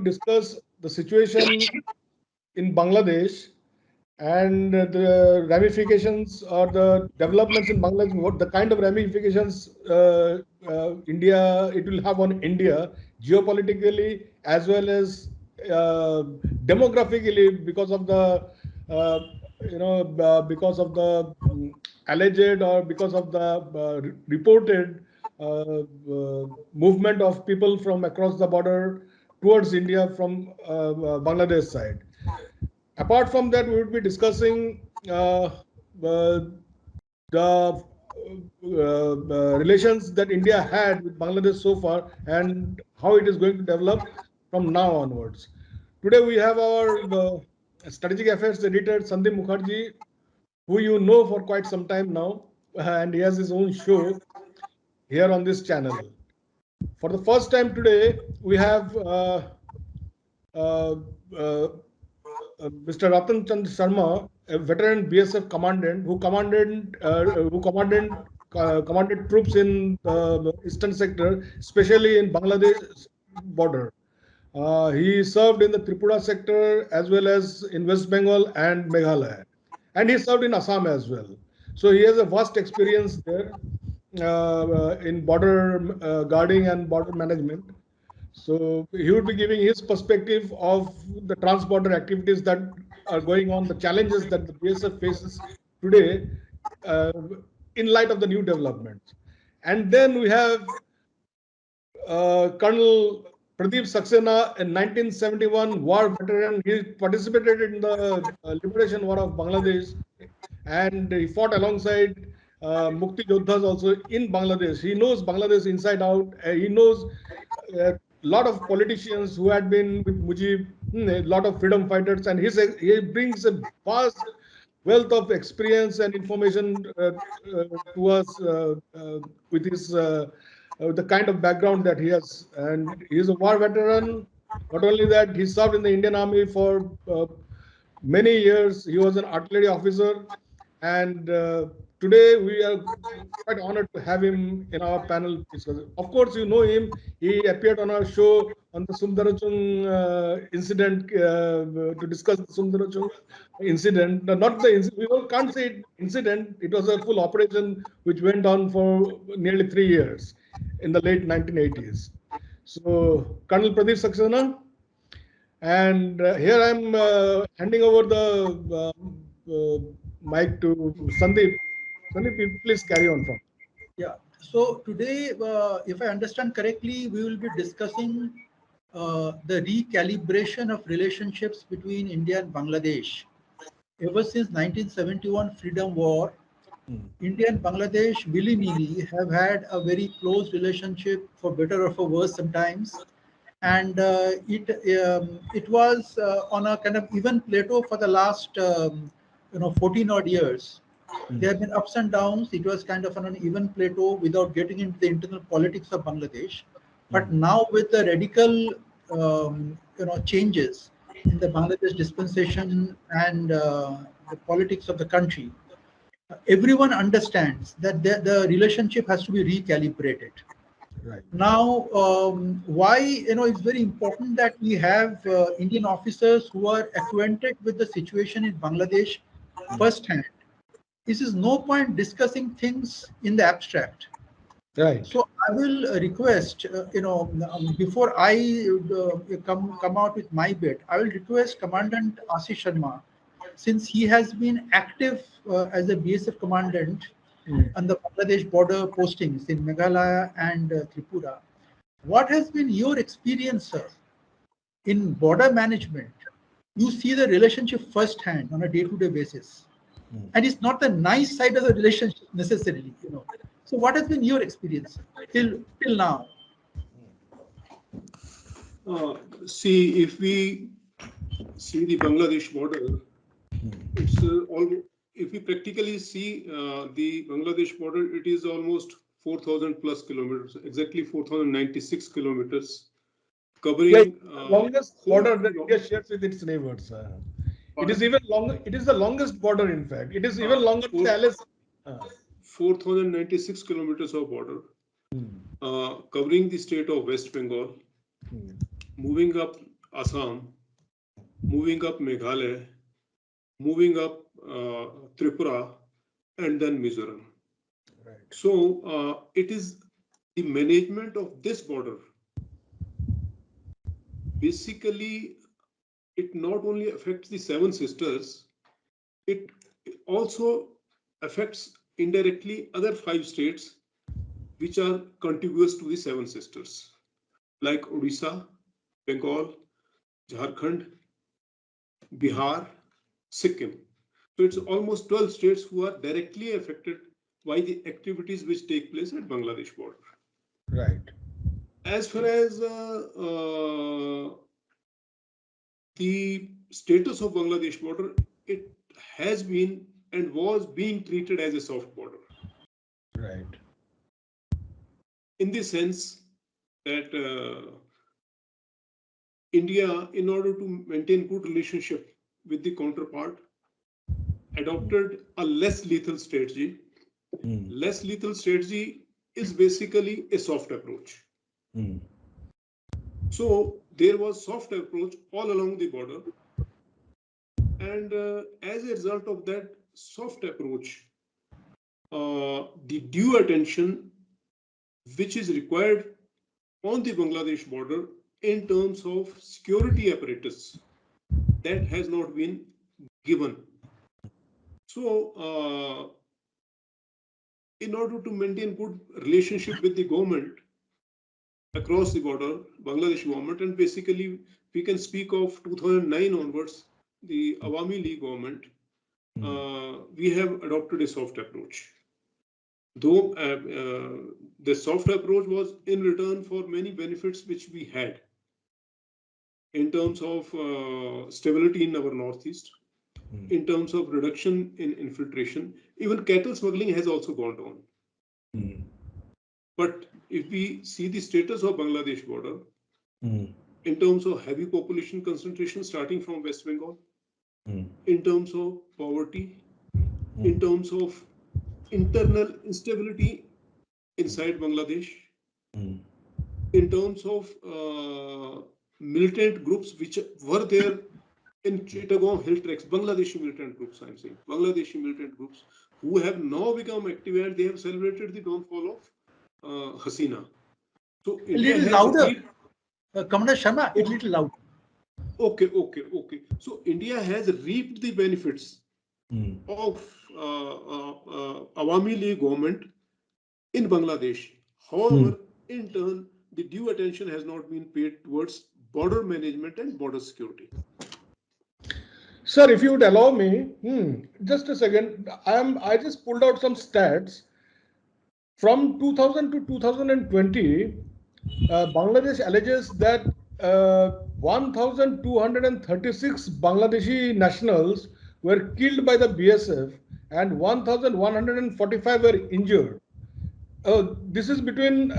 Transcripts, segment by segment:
discuss the situation in Bangladesh and the ramifications or the developments in Bangladesh, what the kind of ramifications it will have on India geopolitically as well as demographically because of the because of the alleged or because of the reported movement of people from across the border towards India from Bangladesh side. Apart from that, we would be discussing the relations that India had with Bangladesh so far and how it is going to develop from now onwards. Today we have our strategic affairs editor Sandeep Mukherjee, who you know for quite some time now, and he has his own show here on this channel. For the first time today, we have uh, uh, Mr. Rattan Sharma, a veteran BSF commandant commanded troops in the eastern sector, especially in Bangladesh border. He served in the Tripura sector as well as in West Bengal and Meghalaya, and he served in Assam as well. So he has a vast experience there in border guarding and border management. So he would be giving his perspective of the trans-border activities that are going on, the challenges that the BSF faces today uh, in light of the new developments. And then we have Colonel Pradeep Saxena, a 1971 war veteran. He participated in the liberation war of Bangladesh and he fought alongside Mukti Yodhas also in Bangladesh. He knows Bangladesh inside out. He knows a lot of politicians who had been with Mujib, a lot of freedom fighters, and he brings a vast wealth of experience and information to us with his the kind of background that he has. And he is a war veteran. Not only that, he served in the Indian Army for many years. He was an artillery officer, and today we are quite honored to have him in our panel discussion. Of course, you know him. He appeared on our show on the Sundarachung incident to discuss the Sundarachung incident. No, not the incident. We can't say incident. It was a full operation which went on for nearly 3 years in the late 1980s. So, Colonel Pradeep Saxena, and here I'm handing over the mic to Sandeep. Sandeep, please carry on from. Yeah. So today, if I understand correctly, we will be discussing the recalibration of relationships between India and Bangladesh. Ever since 1971 Freedom War, India and Bangladesh willy-nilly have had a very close relationship, for better or for worse sometimes. And it was on a kind of even plateau for the last 14 odd years. There have been ups and downs. It was kind of on an even plateau without getting into the internal politics of Bangladesh. But now with the radical changes in the Bangladesh dispensation and the politics of the country, everyone understands that the relationship has to be recalibrated. Right. Now, why it's very important that we have Indian officers who are acquainted with the situation in Bangladesh firsthand. This is no point discussing things in the abstract. Right. So I will request, before I come out with my bit, I will request Commandant Ashish Sharma, since he has been active as a BSF commandant on the Bangladesh border postings in Meghalaya and Tripura. What has been your experience, sir, in border management? You see the relationship firsthand on a day-to-day basis. And it's not the nice side of the relationship necessarily, So what has been your experience till now? See, if we see the Bangladesh border, it's if we practically see the Bangladesh border, it is almost 4,000 plus kilometers, exactly 4,096 kilometers, covering longest border that India shares with its neighbors. It is even longer. It is the longest border, in fact. It is even longer than Alice. 4,096 kilometers of border, covering the state of West Bengal, moving up Assam, moving up Meghalaya, moving up Tripura, and then Mizoram. Right. So it is the management of this border. Basically, it not only affects the Seven Sisters, it also affects indirectly other 5 states which are contiguous to the Seven Sisters, like Odisha, Bengal, Jharkhand, Bihar, Sikkim. So it's almost 12 states who are directly affected by the activities which take place at Bangladesh border. Right. As far as the status of Bangladesh border, it has been and was being treated as a soft border. Right. In the sense that India, in order to maintain good relationship with the counterpart, adopted a less lethal strategy. Less lethal strategy is basically a soft approach. So there was soft approach all along the border. And as a result of that soft approach, the due attention which is required on the Bangladesh border in terms of security apparatus, that has not been given. So in order to maintain good relationship with the government across the border, Bangladesh government, and basically we can speak of 2009 onwards, the Awami League government, we have adopted a soft approach. Though the soft approach was in return for many benefits which we had in terms of stability in our northeast, in terms of reduction in infiltration, even cattle smuggling has also gone down. But if we see the status of Bangladesh border, in terms of heavy population concentration starting from West Bengal, in terms of poverty, in terms of internal instability inside Bangladesh, in terms of militant groups which were there in Chittagong hill tracks, Bangladeshi militant groups, I'm saying, Bangladeshi militant groups who have now become active and they have celebrated the downfall of Hasina. So A India little has louder. Commandant Sharma, a little louder. Okay. So India has reaped the benefits of Awami League government in Bangladesh. However, in turn, the due attention has not been paid towards border management and border security. Sir, if you would allow me, just a second. I just pulled out some stats. From 2000 to 2020, Bangladesh alleges that 1,236 Bangladeshi nationals were killed by the BSF and 1,145 were injured. This is between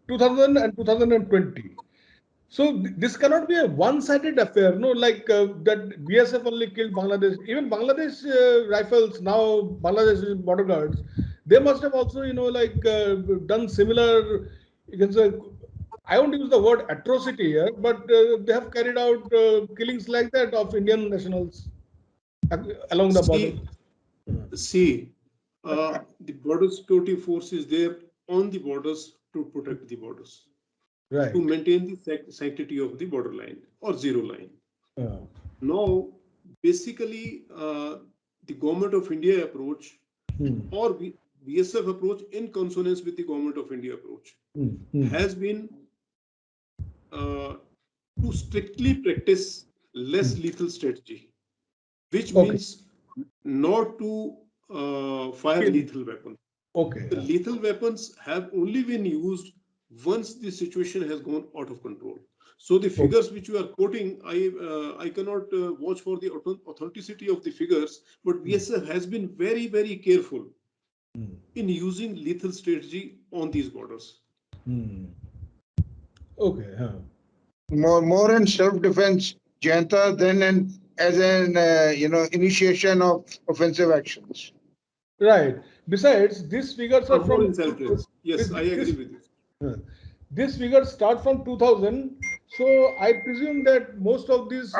2000 and 2020. So this cannot be a one-sided affair, no, like that BSF only killed Bangladesh. Even Bangladesh rifles now, Bangladesh border guards, they must have also, like done similar. You can say, I won't use the word atrocity here, but they have carried out killings like that of Indian nationals along the border. See, the border security force is there on the borders to protect the borders, Right. to maintain the sanctity of the borderline or zero line. Now, basically, the government of India approach or BSF approach in consonance with the government of India approach has been to strictly practice less lethal strategy, which means not to fire lethal weapons. Okay. The lethal weapons have only been used once the situation has gone out of control. So the figures which you are quoting, I cannot vouch for the authenticity of the figures, but BSF has been very, very careful in using lethal strategy on these borders. Okay. More in self-defense, Jayanta, than as an initiation of offensive actions. Right. Besides, these figures are More from. in self-defense. Yes, I agree with you. These figures start from 2000. So I presume that most of these.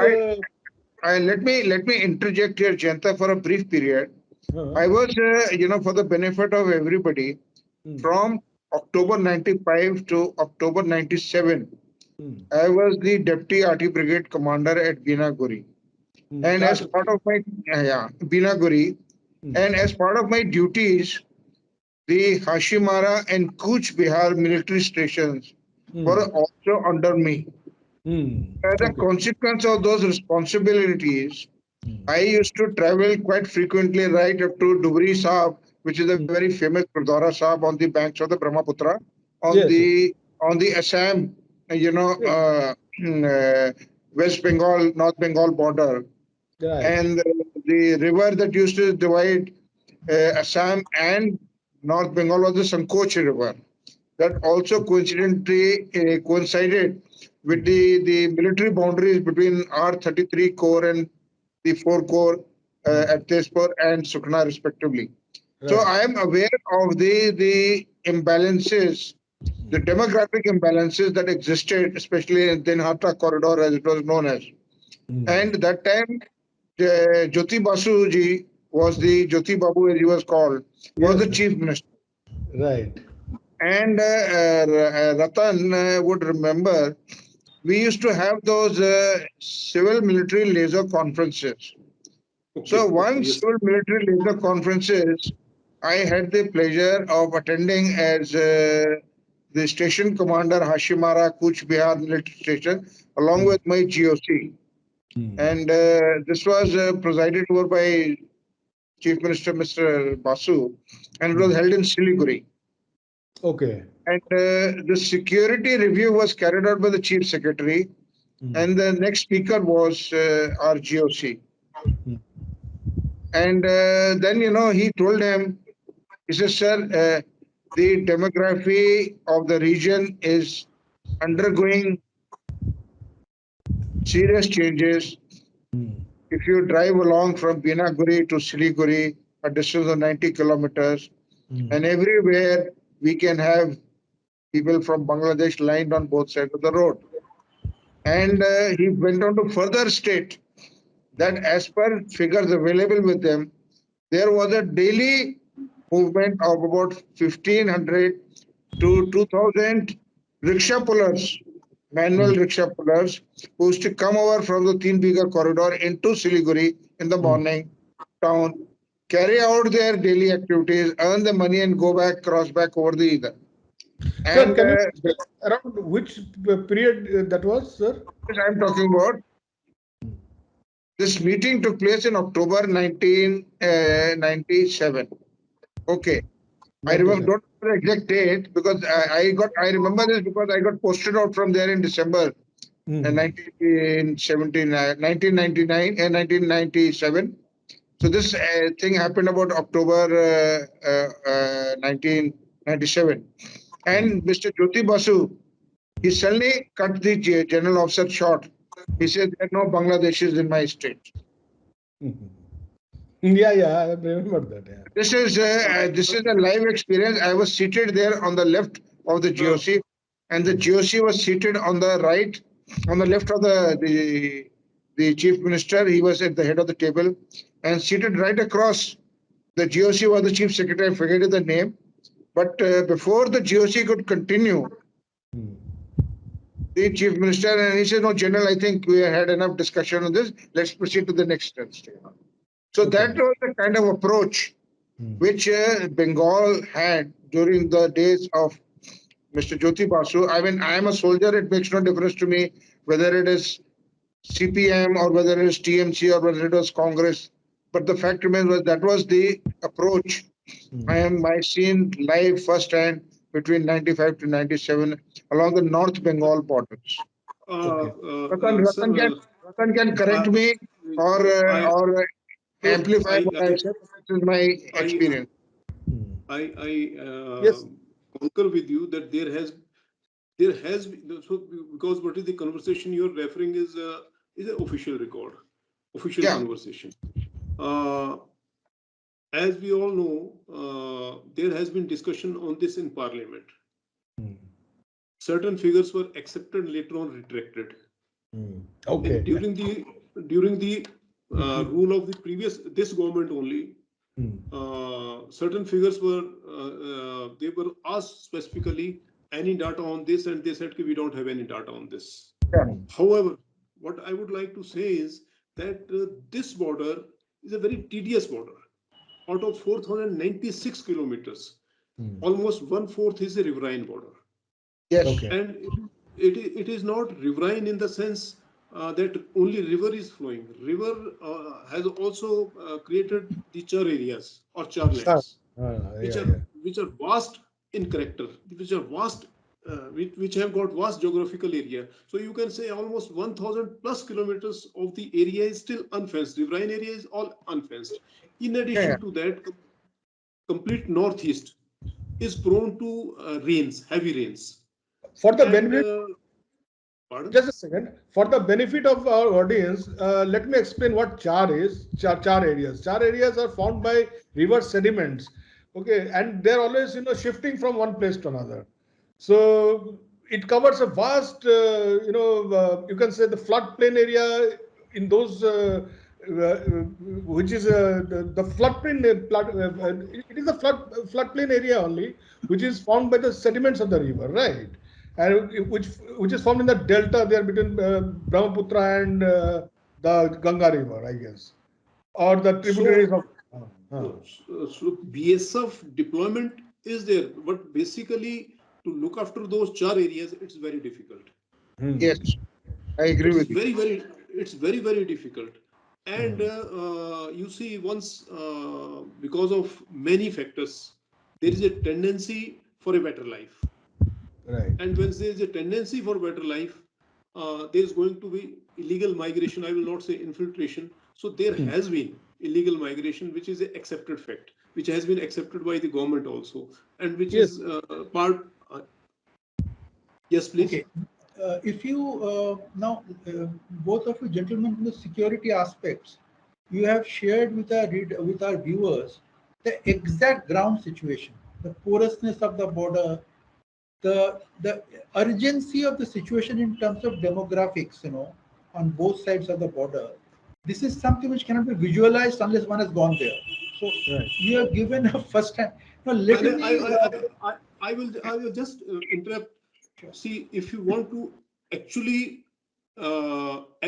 I, let me interject here, Jayanta, for a brief period. Uh, I was, for the benefit of everybody, mm, from October 95 to October 97, mm, I was the Deputy Arty Brigade Commander at Binaguri. And as that, part of my, Binaguri, mm, and as part of my duties, the Hashimara and Kuch Bihar military stations were mm, also under me. As a okay. consequence of those responsibilities, Mm, I used to travel quite frequently right up to Dubri Sahib, which is a mm. very famous Gurdwara Sahib on the banks of the Brahmaputra, on Yes, yes, the Assam, yes, West Bengal, North Bengal border, right. and the river that used to divide Assam and North Bengal was the Sankoch River. That also coincidentally coincided with the military boundaries between R-33 Corps and the 4 Corps Mm, at Tezpur and Sukhna respectively. So right. I am aware of the imbalances, the demographic imbalances that existed, especially in Dinhata corridor as it was known as. Mm, And that time, Jyoti Basu ji was the Jyoti Babu as he was called, was yes, the yes, chief minister. right. And Rattan would remember we used to have those civil military laser conferences. So Okay, okay, one yes. civil military laser conferences, I had the pleasure of attending as the station commander Hashimara Kuch Bihar military station along Mm, with my GOC. mm, And this was presided over by Chief Minister Mr. Basu, and it was mm. held in Siliguri. Okay. And the security review was carried out by the chief secretary, Mm, and the next speaker was our GOC. mm, And then, he told him, he says, sir, the demography of the region is undergoing serious changes. mm, If you drive along from Binaguri to Siliguri, a distance of 90 kilometers, mm, and everywhere we can have people from Bangladesh lined on both sides of the road. And he went on to further state that as per figures available with them, there was a daily movement of about 1,500 to 2,000 rickshaw pullers, manual mm, rickshaw pullers, who used to come over from the Teen Biga corridor into Siliguri in the mm. morning town, carry out their daily activities, earn the money, and go back, cross back over the Either. Sir, And can you around which period that was, sir? I'm talking about, this meeting took place in October 1997. Okay. I remember, 97. don't remember the exact date because I remember this because I got posted out from there in December Mm, 1999 and 1997. So this thing happened about October 1997. mm, And Mr. Jyoti Basu, he suddenly cut the general officer short. He said, there are no Bangladeshis in my state. mm. Yeah, yeah, I remember that. Yeah. This is a live experience. I was seated there on the left of the Uh, GOC, and the Mm, GOC was seated on the right, on the left of the chief minister. He was at the head of the table, and seated right across the GOC was the chief secretary. I forget the name, but before the GOC could continue, mm. the chief minister, and he said, "No, General, I think we had enough discussion on this. Let's proceed to the next step." So that Okay. was the kind of approach Mm, which Bengal had during the days of Mr. Jyoti Basu. I mean, I am a soldier. It makes no difference to me whether it is CPM or whether it is TMC or whether it was Congress. But the fact remains was that was the approach mm. I seen live firsthand between 95 to 97 along the North Bengal borders. Okay. sir, Ratan can correct me I or no, amplify what I said. This is my I experience. Mm. I Yes. concur with you that there has been, so because what is the conversation you're referring is an official record, official Yeah. conversation. Uh, as we all know, there has been discussion on this in Parliament. Mm. certain figures were accepted, later on retracted. Okay. And during the rule of the this government only, certain figures were they were asked specifically any data on this, and they said we don't have any data on this. Yeah. However, what I would like to say is that this border is a very tedious border. Out of 4,096 kilometers, almost 1/4 is a riverine border. Yes. Okay. And it is not riverine in the sense that only river is flowing. River has also created the char areas or char lands, which Yeah, are yeah. which are vast in character, which are vast, which have got vast geographical area. So you can say almost 1,000 plus kilometers of the area is still unfenced. Riverine area is all unfenced. In Yeah. addition to that, complete northeast is prone to rains, heavy rains. For the And benefit, pardon? just a second. For the benefit of our audience, let me explain what char is. Char areas. Char areas are formed by river sediments. Okay, and they're always shifting from one place to another. So it covers a vast, you can say the floodplain area in those, which is the floodplain. It is a floodplain area only, which is formed by the sediments of the river, right? And which is formed in the delta there between Brahmaputra and the Ganga River, I guess, or the tributaries So, of. so BSF deployment is there, but basically to look after those char areas, it's very difficult. Yes. I agree with you. It's very difficult. And you see, once because of many factors, there is a tendency for a better life. Right. And when there is a tendency for better life, there is going to be illegal migration. I will not say infiltration. So there has been illegal migration, which is an accepted fact, which has been accepted by the government also, and which Yes. is part. Yes, please. Okay. If you now, both of you gentlemen, in the security aspects, you have shared with with our viewers the exact ground situation, the porousness of the border, the urgency of the situation in terms of demographics, on both sides of the border. This is something which cannot be visualized unless one has gone there. So Right. you have given a first hand. Now let And me. I will just interrupt. Sure. See, if you want to actually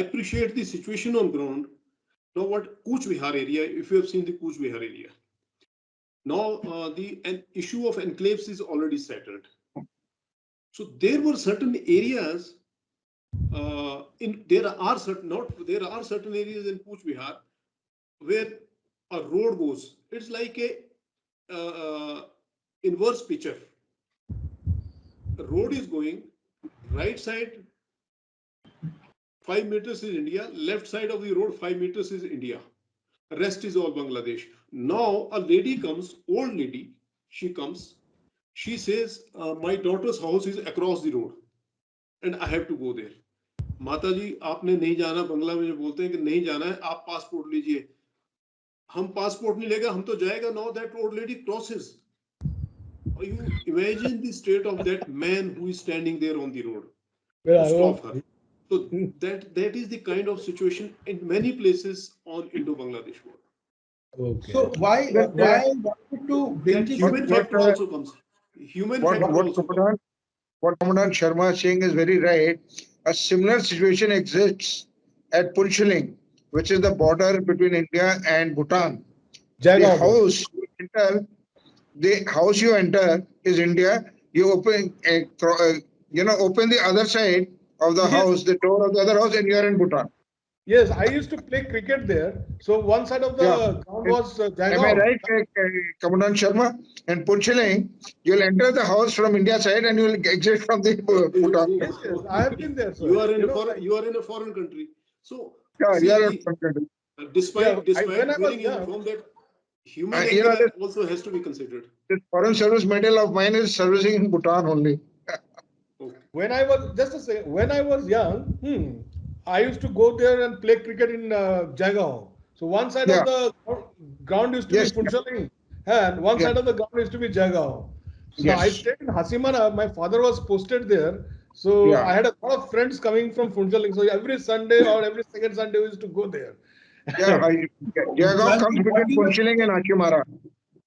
appreciate the situation on ground, now what Kuch Vihar area, if you have seen the Kuch Vihar area, now the issue of enclaves is already settled. So there were certain areas there are certain areas in Kuch Vihar where a road goes. It's like a inverse picture. The road is going right side 5 meters is India, left side of the road 5 meters is India. Rest is all Bangladesh. Now a lady comes, old lady, she comes, she says, my daughter's house is across the road and I have to go there. माता जी आपने नहीं जाना, बंगला में जो बोलते हैं कि नहीं जाना है, आप पासपोर्ट लीजिए. हम पासपोर्ट नहीं लेगा, हम तो जाएगा. Now that old lady crosses. You imagine the state of that man who is standing there on the road to stop her. So that is the kind of situation in many places on Indo-Bangladesh border. Okay. So why But, I wanted to bring That this human factor also comes. Human factor also comes. what Commandant Sharma is saying is very right. A similar situation exists at Punchiling, which is the border between India and Bhutan. The Jaigaon border. house you enter, the house you enter is India. You open, open the other side of the Yes. house, the door of the other house, and you are in Bhutan. Yes, I used to play cricket there. So one side of Yeah. the ground was Am I Jaigaon. right, Commandant Sharma? And Punchiling, you'll enter the house from India side and you'll exit from the Bhutan. Yes, yes, I have been there, sir. You are in a foreign country. So Yeah, see, you are in country. despite when I was wearing young, uniform, that human angle also has to be considered. This foreign service medal of mine is servicing in Bhutan only. Okay. when I was just to say, when I was young, I used to go there and play cricket in Jaigaon. So one side Yeah. of the ground used to Yes. be Punchaling, and one Yeah. side of the ground used to be Jaigaon. No, I Yes. stayed in Hasimara. My father was posted there. So Yeah. I had a lot of friends coming from Funchaling. So every Sunday or every second Sunday, we used to go there. Yeah. Jagav comes Jayanta, what between you were Punchiling and Hashimara.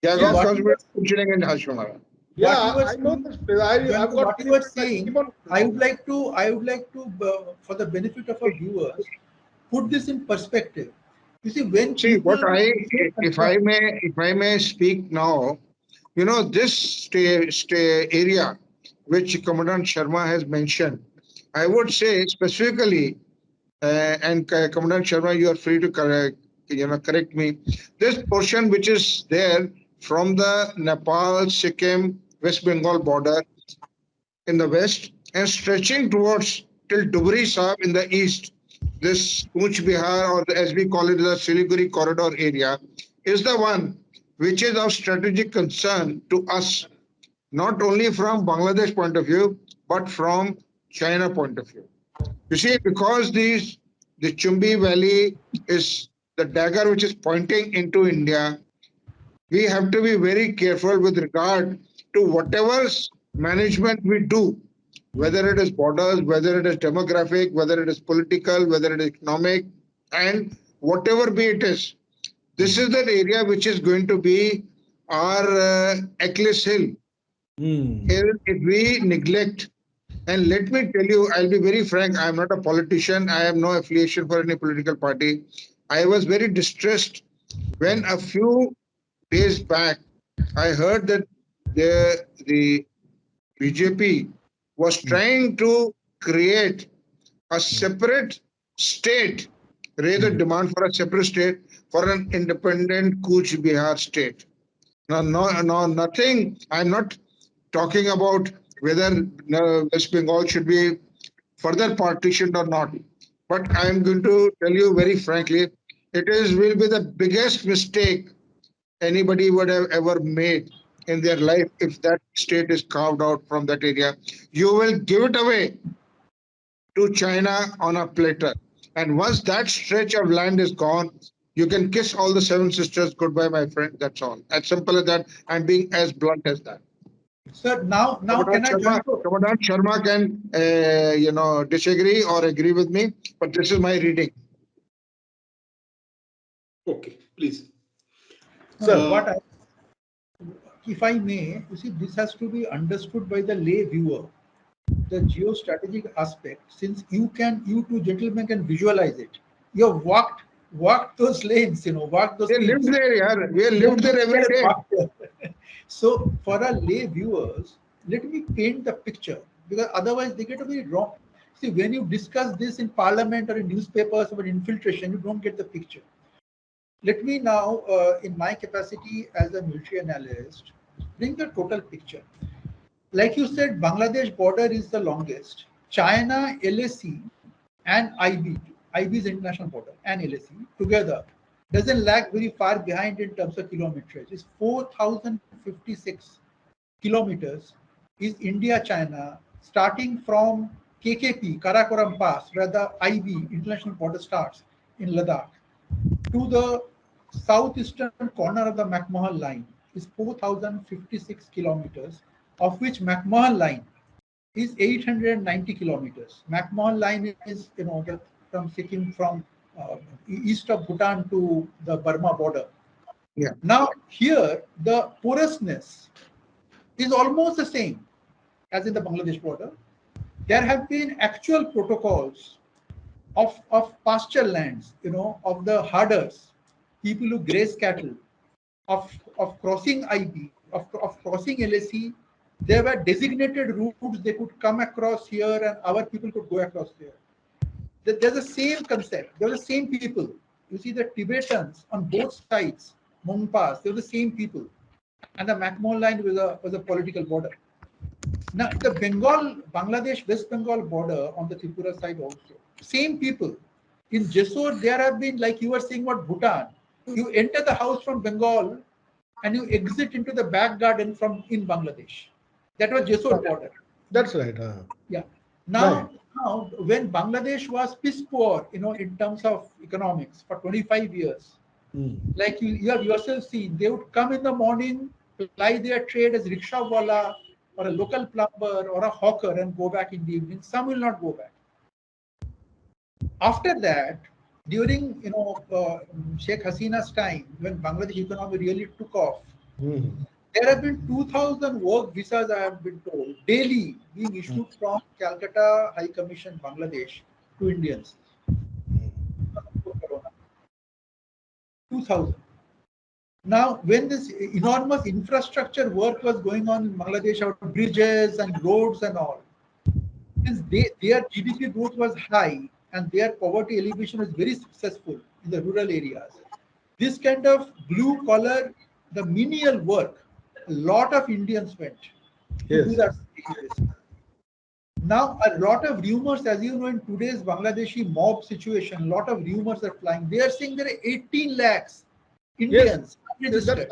Jagav Yes, what comes you were between Punchiling and Hashimara. what you yeah, were I know saying, this place. I've Jayanta, got what you many were friends. I keep saying, on. I would like to, for the benefit of our viewers, put this in perspective. You see, when See, what people I, say concern, if I may speak now, this area which Commandant Sharma has mentioned, I would say specifically, and Commandant Sharma, you are free to correct me. This portion which is there from the Nepal, Sikkim, West Bengal border in the west and stretching towards till Dubri Sahib in the east. This Cooch Bihar, or as we call it, the Siliguri corridor area, is the one which is of strategic concern to us, not only from Bangladesh point of view, but from China point of view. You see, because the Chumbi Valley is the dagger which is pointing into India, we have to be very careful with regard to whatever management we do, whether it is borders, whether it is demographic, whether it is political, whether it is economic, and whatever be it is. This is that area which is going to be our Achilles heel Hmm. if we neglect. And let me tell you, I'll be very frank, I am not a politician, I have no affiliation for any political party. I was very distressed when a few days back I heard that the BJP was trying to create a separate state, raise a demand for a separate state for an independent Cooch Bihar state. No, no, no, nothing. I'm not talking about whether West Bengal should be further partitioned or not. But I'm going to tell you very frankly, it is will be the biggest mistake anybody would have ever made in their life if that state is carved out from that area. You will give it away to China on a platter. And once that stretch of land is gone, you can kiss all the seven sisters goodbye, my friend. That's all. As simple as that. I'm being as blunt as that. sir, now Commandant can I Sharma, join to? Commandant Sharma can, disagree or agree with me, but this is my reading. Okay, please. No, no, Sir, Uh, what I, if I may, you see, this has to be understood by the lay viewer, the geostrategic aspect, since you two gentlemen can visualize it. You have walked those lanes, walked those We lived streets. there, yeah. We You lived there lived every there, day. walked there. So for our lay viewers, let me paint the picture, because otherwise they get a very wrong. See, when you discuss this in parliament or in newspapers about infiltration, you don't get the picture. Let me now, in my capacity as a military analyst, bring the total picture. Like you said, Bangladesh border is the longest. China, LAC, and IB is international border, and LAC together doesn't lag very far behind in terms of kilometers. It's 4,056 kilometers is India-China, starting from KKP, Karakoram Pass, where the IB, international border, starts in Ladakh, to the southeastern corner of the McMahon line is 4,056 kilometers, of which McMahon line is 890 kilometers. McMahon line is, from Sikkim, from east of Bhutan to the Burma border. Yeah. Now, here, the porousness is almost the same as in the Bangladesh border. There have been actual protocols of pasture lands, of the herders, people who graze cattle, of crossing IB, of crossing LAC. There were designated routes they could come across here and our people could go across there. There's the same concept. They're the same people. You see the Tibetans on both sides, Mongpas, they're the same people. And the McMahon line was a political border. Now, the Bangladesh, West Bengal border on the Tripura side also, same people. In Jessore, there have been, like you were saying about Bhutan, you enter the house from Bengal and you exit into the back garden from in Bangladesh. That was Jessore border. that's right. Yeah. Right. Now, when Bangladesh was piss poor, in terms of economics for 25 years, Hmm. like you have yourself seen, they would come in the morning ply their trade as rickshawala or a local plumber or a hawker and go back in the evening. Some will not go back. After that, during Sheikh Hasina's time, when Bangladesh economy really took off, there have been 2,000 work visas, I have been told, daily being issued from Calcutta High Commission, Bangladesh, to Indians. 2,000. Now, when this enormous infrastructure work was going on in Bangladesh, our bridges and roads and all, since their GDP growth was high and their poverty alleviation was very successful in the rural areas, this kind of blue collar, the menial work, a lot of Indians went to do that. Now, a lot of rumors, as you know, in today's Bangladeshi mob situation, a lot of rumors are flying. They are saying there are 18 lakhs Indians registered.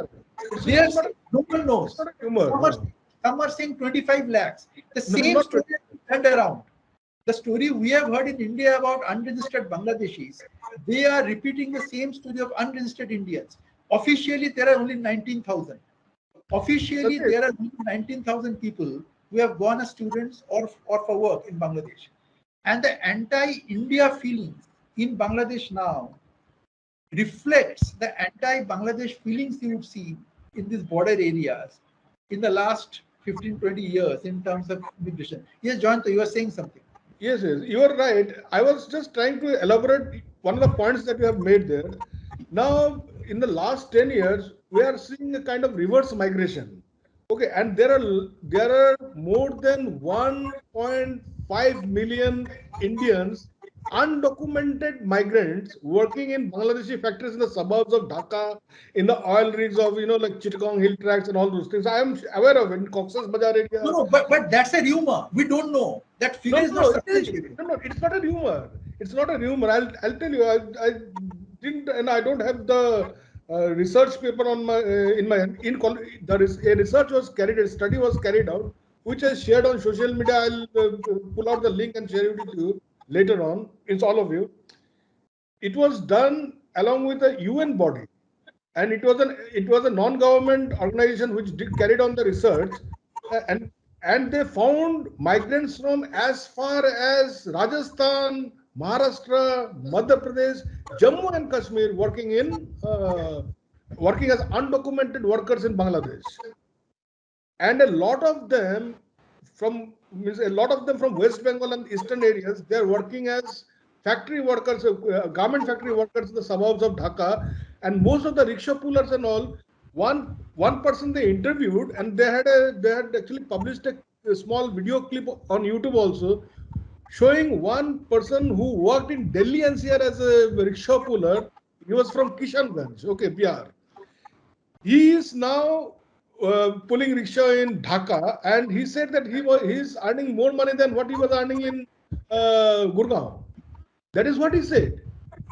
They are saying, no one knows. Some are saying 25 lakhs. The same story turned around. The story we have heard in India about unregistered Bangladeshis, they are repeating the same story of unregistered Indians. Officially, there are only 19,000. Officially, there are only 19,000 people who have gone as students or for work in Bangladesh. And the anti-India feelings in Bangladesh now reflects the anti-Bangladesh feelings you would see in these border areas in the last 15, 20 years in terms of migration. Yes, Jayanta, you are saying something. Yes, you are right. I was just trying to elaborate one of the points that you have made there. Now, in the last 10 years, we are seeing a kind of reverse migration. Okay, and there are more than 1.5 million Indians, undocumented migrants working in Bangladeshi factories in the suburbs of Dhaka, in the oil rigs of like Chittagong hill tracts and all those things. I am aware of it in Cox's Bazar area. No, but that's a rumor. We don't know. That figure is not substantiated. No, it's not a rumor. It's not a rumor. I'll tell you. I didn't, and I don't have the research paper on my in my hand. A research was carried, a study was carried out, which I shared on social media. I'll pull out the link and share it with you later on. It's all of you. It was done along with a UN body, and it was a non-government organization which carried on the research, and they found migrants from as far as Rajasthan, Maharashtra, Madhya Pradesh, Jammu and Kashmir working as undocumented workers in Bangladesh, and a lot of them from West Bengal and eastern areas. They are working as factory workers, garment factory workers in the suburbs of Dhaka, and most of the rickshaw pullers and all. One person they interviewed, and they had actually published a small video clip on YouTube also, showing one person who worked in Delhi NCR as a rickshaw puller. He was from Kishanganj, okay, Bihar. He is now pulling rickshaw in Dhaka, and he said that he's earning more money than what he was earning in Gurgaon. That is what he said.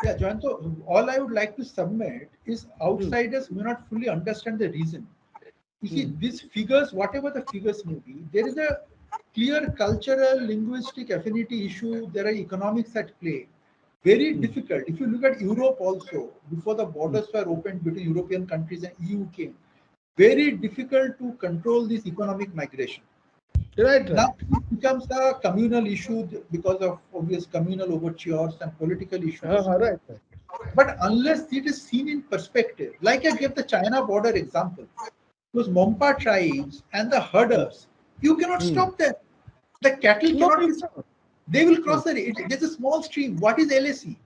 Yeah, Jayanta, all I would like to submit is outsiders may not fully understand the reason. You see, these figures, whatever the figures may be, there is a clear cultural, linguistic affinity issue. There are economics at play. Very difficult. If you look at Europe also, before the borders were opened between European countries and EU came, very difficult to control this economic migration. Right. Now it becomes a communal issue because of obvious communal overtures and political issues. Right. But unless it is seen in perspective, like I gave the China border example, those Mompa tribes and the herders, you cannot stop them. The cattle cannot be stopped. They will cross there's a small stream. What is LAC?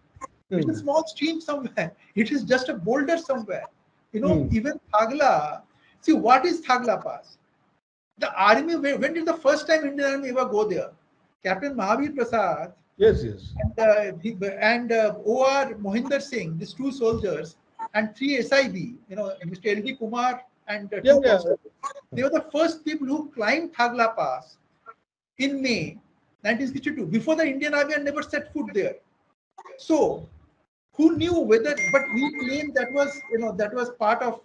It's a small stream somewhere. It is just a boulder somewhere. Even Thagla. See, what is Thagla Pass? The army, when did the first time Indian Army ever go there? Captain Mahavir Prasad. Yes. And O.R. Mohinder Singh, these two soldiers, and three SIB, Mr. L.D. Kumar and two constables. They were the first people who climbed Thagla Pass in May 1962. Before the Indian Army had never set foot there. So, who knew whether? But we claim that was part of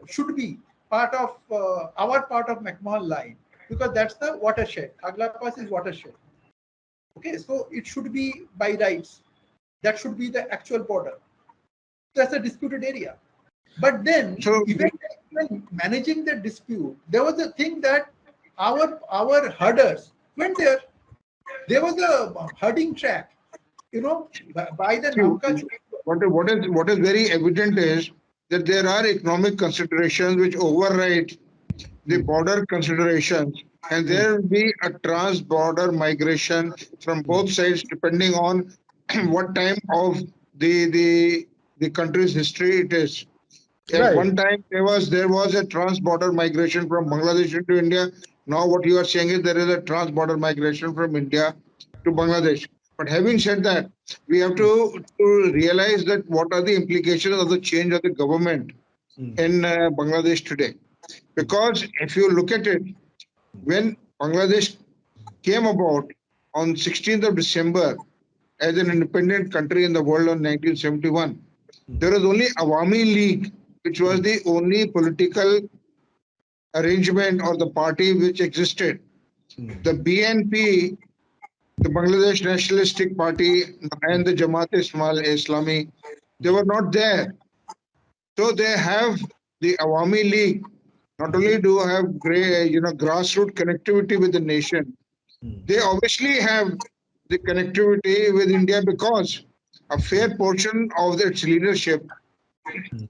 should be part of our part of McMahon line, because that's the watershed. Thagla Pass is watershed. Okay, so it should be by rights. That should be the actual border. That's a disputed area. But then, when managing the dispute, there was a thing that our herders went there. There was a herding track, by the See, Namka. what is very evident is that there are economic considerations which override the border considerations, and there will be a trans-border migration from both sides depending on what time of the country's history it is. At Right. one time there was a trans-border migration from Bangladesh into India. Now what you are saying is there is a trans-border migration from India to Bangladesh. But having said that, we have to realize that what are the implications of the change of the government in Bangladesh today. Because if you look at it, when Bangladesh came about on 16th of December as an independent country in the world in 1971, there was only Awami League, which was the only political arrangement or the party which existed. The BNP, the Bangladesh Nationalistic Party, and the Jamaat-e-Islami, they were not there. So they have the Awami League. Not only do have grassroots connectivity with the nation, they obviously have the connectivity with India because a fair portion of its leadership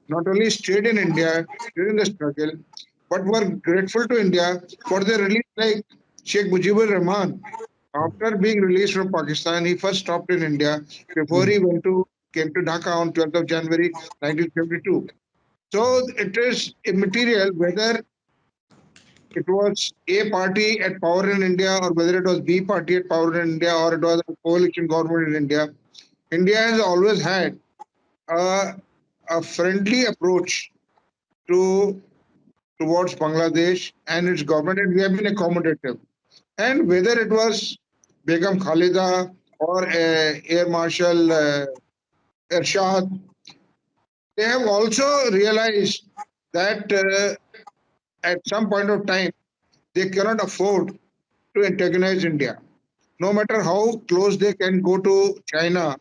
not only stayed in India during the struggle, but were grateful to India for their release, like Sheikh Mujibur Rahman. After being released from Pakistan, he first stopped in India before he came to Dhaka on 12th of January 1972. So it is immaterial whether it was A party at power in India or whether it was B party at power in India or it was a coalition government in India. India has always had a, a friendly approach to towards Bangladesh and its government, and we have been accommodative. And whether it was Begum Khalida or Air Marshal Ershad, they have also realized that at some point of time they cannot afford to antagonize India. No matter how close they can go to China,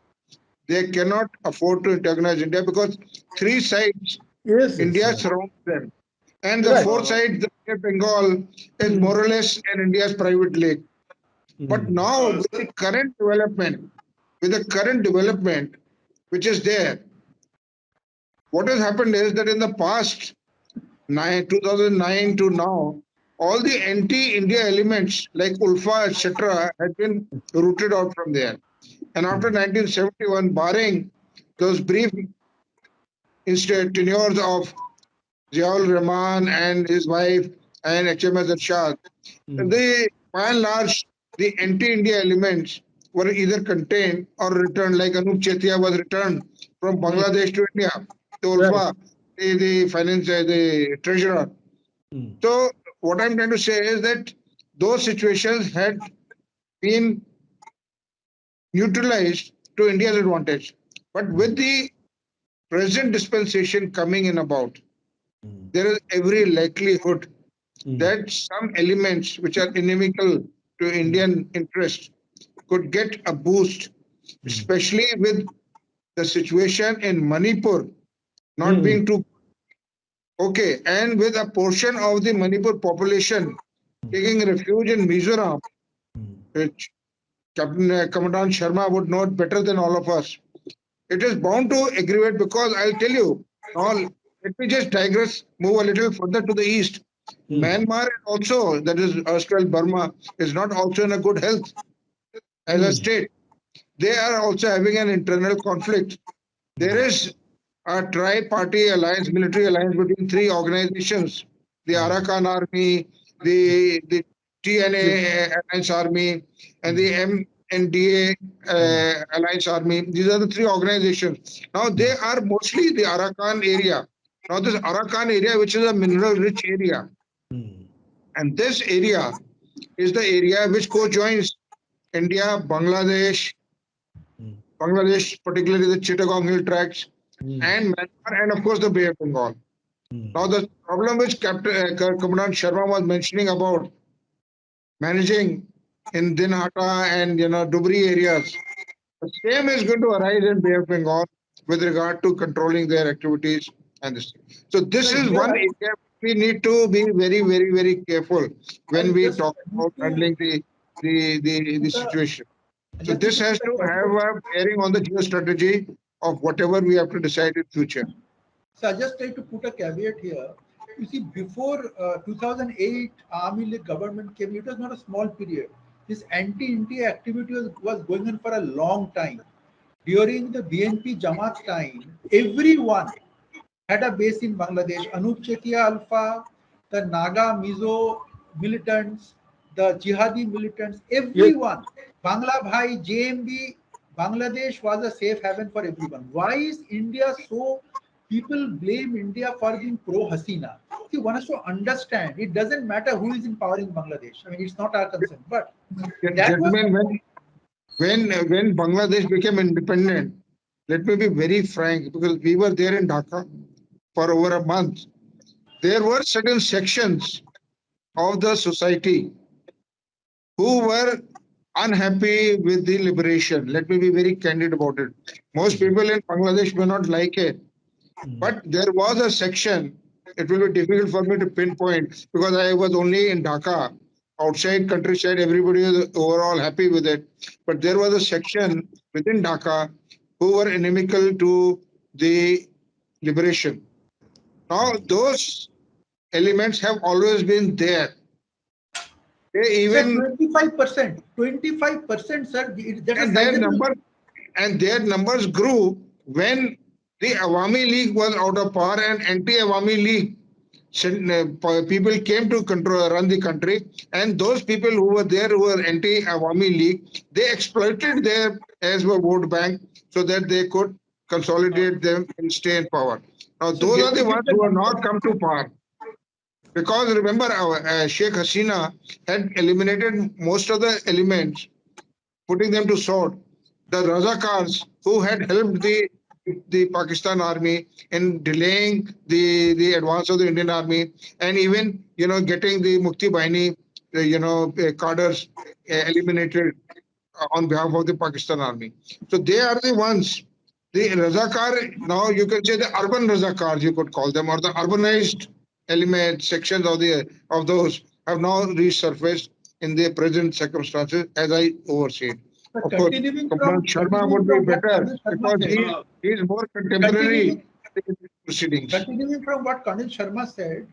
they cannot afford to antagonize India because three sides Yes, yes. India surrounds them. And the Right. fourth side, the Bay of Bengal, is more or less in India's private lake. But now, with the current development which is there, what has happened is that in the past 2009 to now, all the anti-India elements like Ulfa, etc., had been rooted out from there. And after 1971, barring those brief tenures of Ziaul Rahman and his wife and HMS Ershad, by and large, the anti-India elements were either contained or returned, like Anup Chetia was returned from Bangladesh to India, to Right. Ulfa, the finance, the treasurer. So what I'm trying to say is that those situations had been neutralized to India's advantage. But with the present dispensation coming in about, there is every likelihood that some elements which are inimical to Indian interest could get a boost, especially with the situation in Manipur not being too okay, and with a portion of the Manipur population taking refuge in Mizoram, which Commandant Sharma would know better than all of us. It is bound to aggravate because I'll tell you, all, let me just digress, move a little further to the east. Myanmar also, that is erstwhile Burma, is not also in a good health as a state. They are also having an internal conflict. There is a tri-party alliance, military alliance between three organizations: the Arakan Army, the TNA Alliance Army, and the MNDA Alliance Army. These are the three organizations. Now they are mostly the Arakan area. Now this Arakan area, which is a mineral-rich area, and this area is the area which co-joins India, Bangladesh, particularly the Chittagong Hill Tracts, and Myanmar, and of course the Bay of Bengal. Now the problem which Commandant Sharma was mentioning about managing in Dinhata and Dubri areas, the same is going to arise in Bay of Bengal with regard to controlling their activities and this. So this Right. is one area which we need to be very, very, very careful when I we just talk need about to handling the put a, situation. I So just need this to has put to a have caveat. a bearing on the geostrategy of whatever we have to decide in future. So I just try to put a caveat here. You see, before 2008 Army League government came, it was not a small period. This anti-India activity was going on for a long time. During the BNP Jamaat time, everyone had a base in Bangladesh. Anup Chetia Alpha, the Naga Mizo militants, the Jihadi militants, Yes. everyone. Bangla Bhai, JMB, Bangladesh was a safe haven for everyone. Why is India so? People blame India for being pro Hasina. See, one has to understand it doesn't matter who is in power in Bangladesh. I mean, it's not our concern. But that was Gentlemen, when Bangladesh became independent, let me be very frank, because we were there in Dhaka for over a month. There were certain sections of the society who were unhappy with the liberation. Let me be very candid about it. Most people in Bangladesh may not like it, but there was a section, it will be difficult for me to pinpoint because I was only in Dhaka. Outside countryside, everybody was overall happy with it. But there was a section within Dhaka who were inimical to the liberation. Now, those elements have always been there. They said even 25%. 25%, sir. That's a and their sizable. number and their numbers grew when the Awami League was out of power and anti-Awami League people came to run the country, and those people who were there who were anti-Awami League, they exploited their as a vote bank so that they could consolidate them and stay in power. Now, So those let are me the give ones the who have number. not come to power. Because remember, Sheikh Hasina had eliminated most of the elements, putting them to sword. The Razakars who had helped the Pakistan army in delaying the advance of the Indian army and even getting the Mukti Bahini cadres eliminated on behalf of the Pakistan army. So they are the ones. The Razakar, now you can say the urban Razakars, you could call them, or the urbanized element sections of those have now resurfaced in their present circumstances as I oversee it. But Of course, Commandant Sharma continuing would be from what better Colonel Sharma because said, he is more continuing contemporary in the proceedings. continuing from what Colonel Sharma said,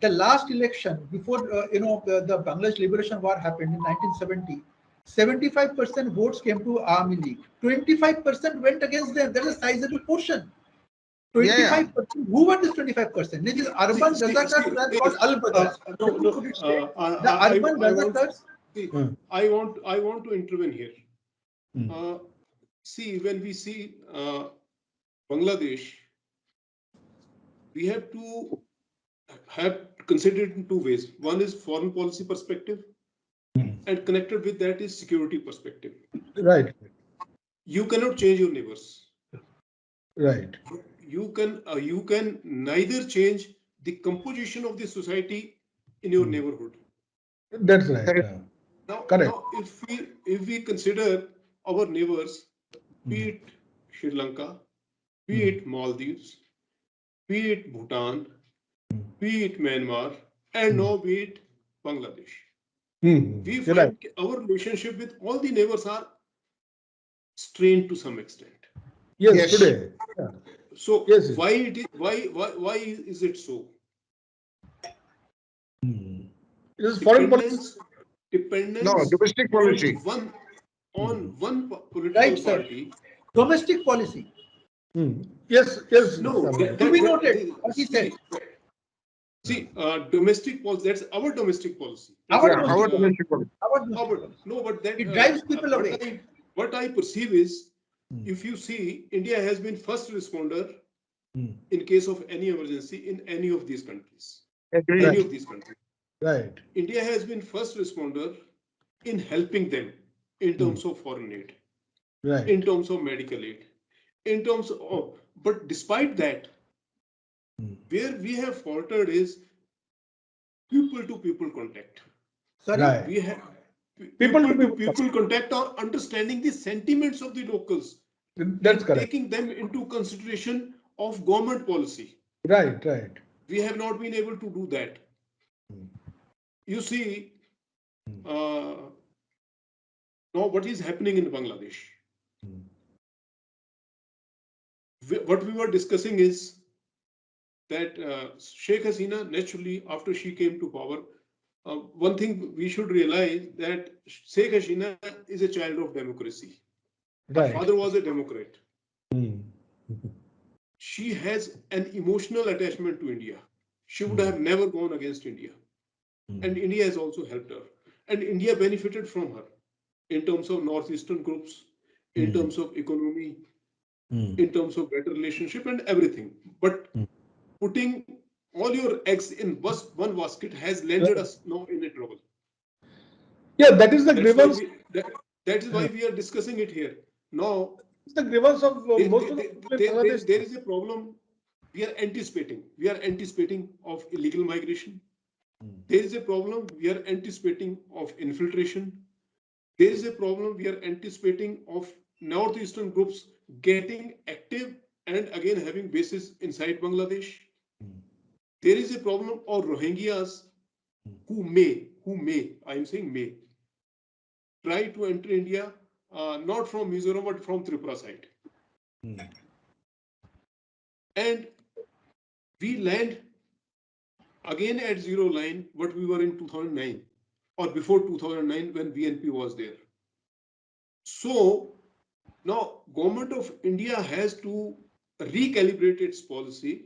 the last election before the Bangladesh Liberation War happened in 1970, 75% votes came to Army League. 25% went against them. That's a sizable portion. Yeah, yeah. 25%. Who were this 25%? This is urban Razakars that called Al Brothers. No, Let me no. put it straight. The urban I want. Razakars. See, Hmm. I want to intervene here. Hmm. See, when we see Bangladesh, we have to consider it in two ways. One is foreign policy perspective, Hmm. and connected with that is security perspective. Right. You cannot change your neighbors. Right. You can neither change the composition of the society in your neighborhood. That's right. Correct. Now, if we consider our neighbors, be it Sri Lanka, be it Maldives, be it Bhutan, be it Myanmar, and now be it Bangladesh, we You're right. find our relationship with all the neighbors are strained to some extent. Yes, Yes. today. Yeah. So Yes. why is it so? It is foreign policy. No, Dependence domestic on policy. one political Right, sir. party. Domestic policy. Yes, yes. No, To be noted, what he said. domestic policy. That's our domestic policy. Our Yeah, domestic our policy. domestic policy. Our domestic Our policy. no, but that It drives people away. what I perceive is, if you see, India has been first responder in case of any emergency in any of these countries. Agreed. Any Right. of these countries. Right. India has been first responder in helping them in terms of foreign aid, in Right. terms of medical aid, in terms of. But despite that, where we have faltered is people to people contact. Sorry? Right. We have People to people to people. people contact or understanding the sentiments of the locals That's and correct. taking them into consideration of government policy. Right. Right. we have not been able to do that. You see, now what is happening in Bangladesh? What we were discussing is that Sheikh Hasina, naturally, after she came to power, one thing we should realize that Sheikh Hasina is a child of democracy. Her Right. father was a Democrat. Hmm. She has an emotional attachment to India. She would have never gone against India. And India has also helped her. And India benefited from her in terms of northeastern groups, in terms of economy, in terms of better relationship and everything. But putting all your eggs in one basket has landed Right. us now in a trouble. Yeah, that is the That's why grievance. that is why we are discussing it here. Now, It's the grievance of most of the people in Bangladesh. there is a problem we are anticipating. We are anticipating of illegal migration. There is a problem we are anticipating of infiltration. There is a problem we are anticipating of northeastern groups getting active and again having bases inside Bangladesh. There is a problem of Rohingyas who may, I am saying may, try to enter India, not from Mizoram, but from Tripura side. And we land again at zero line what we were in 2009 or before 2009 when BNP was there. So now government of India has to recalibrate its policy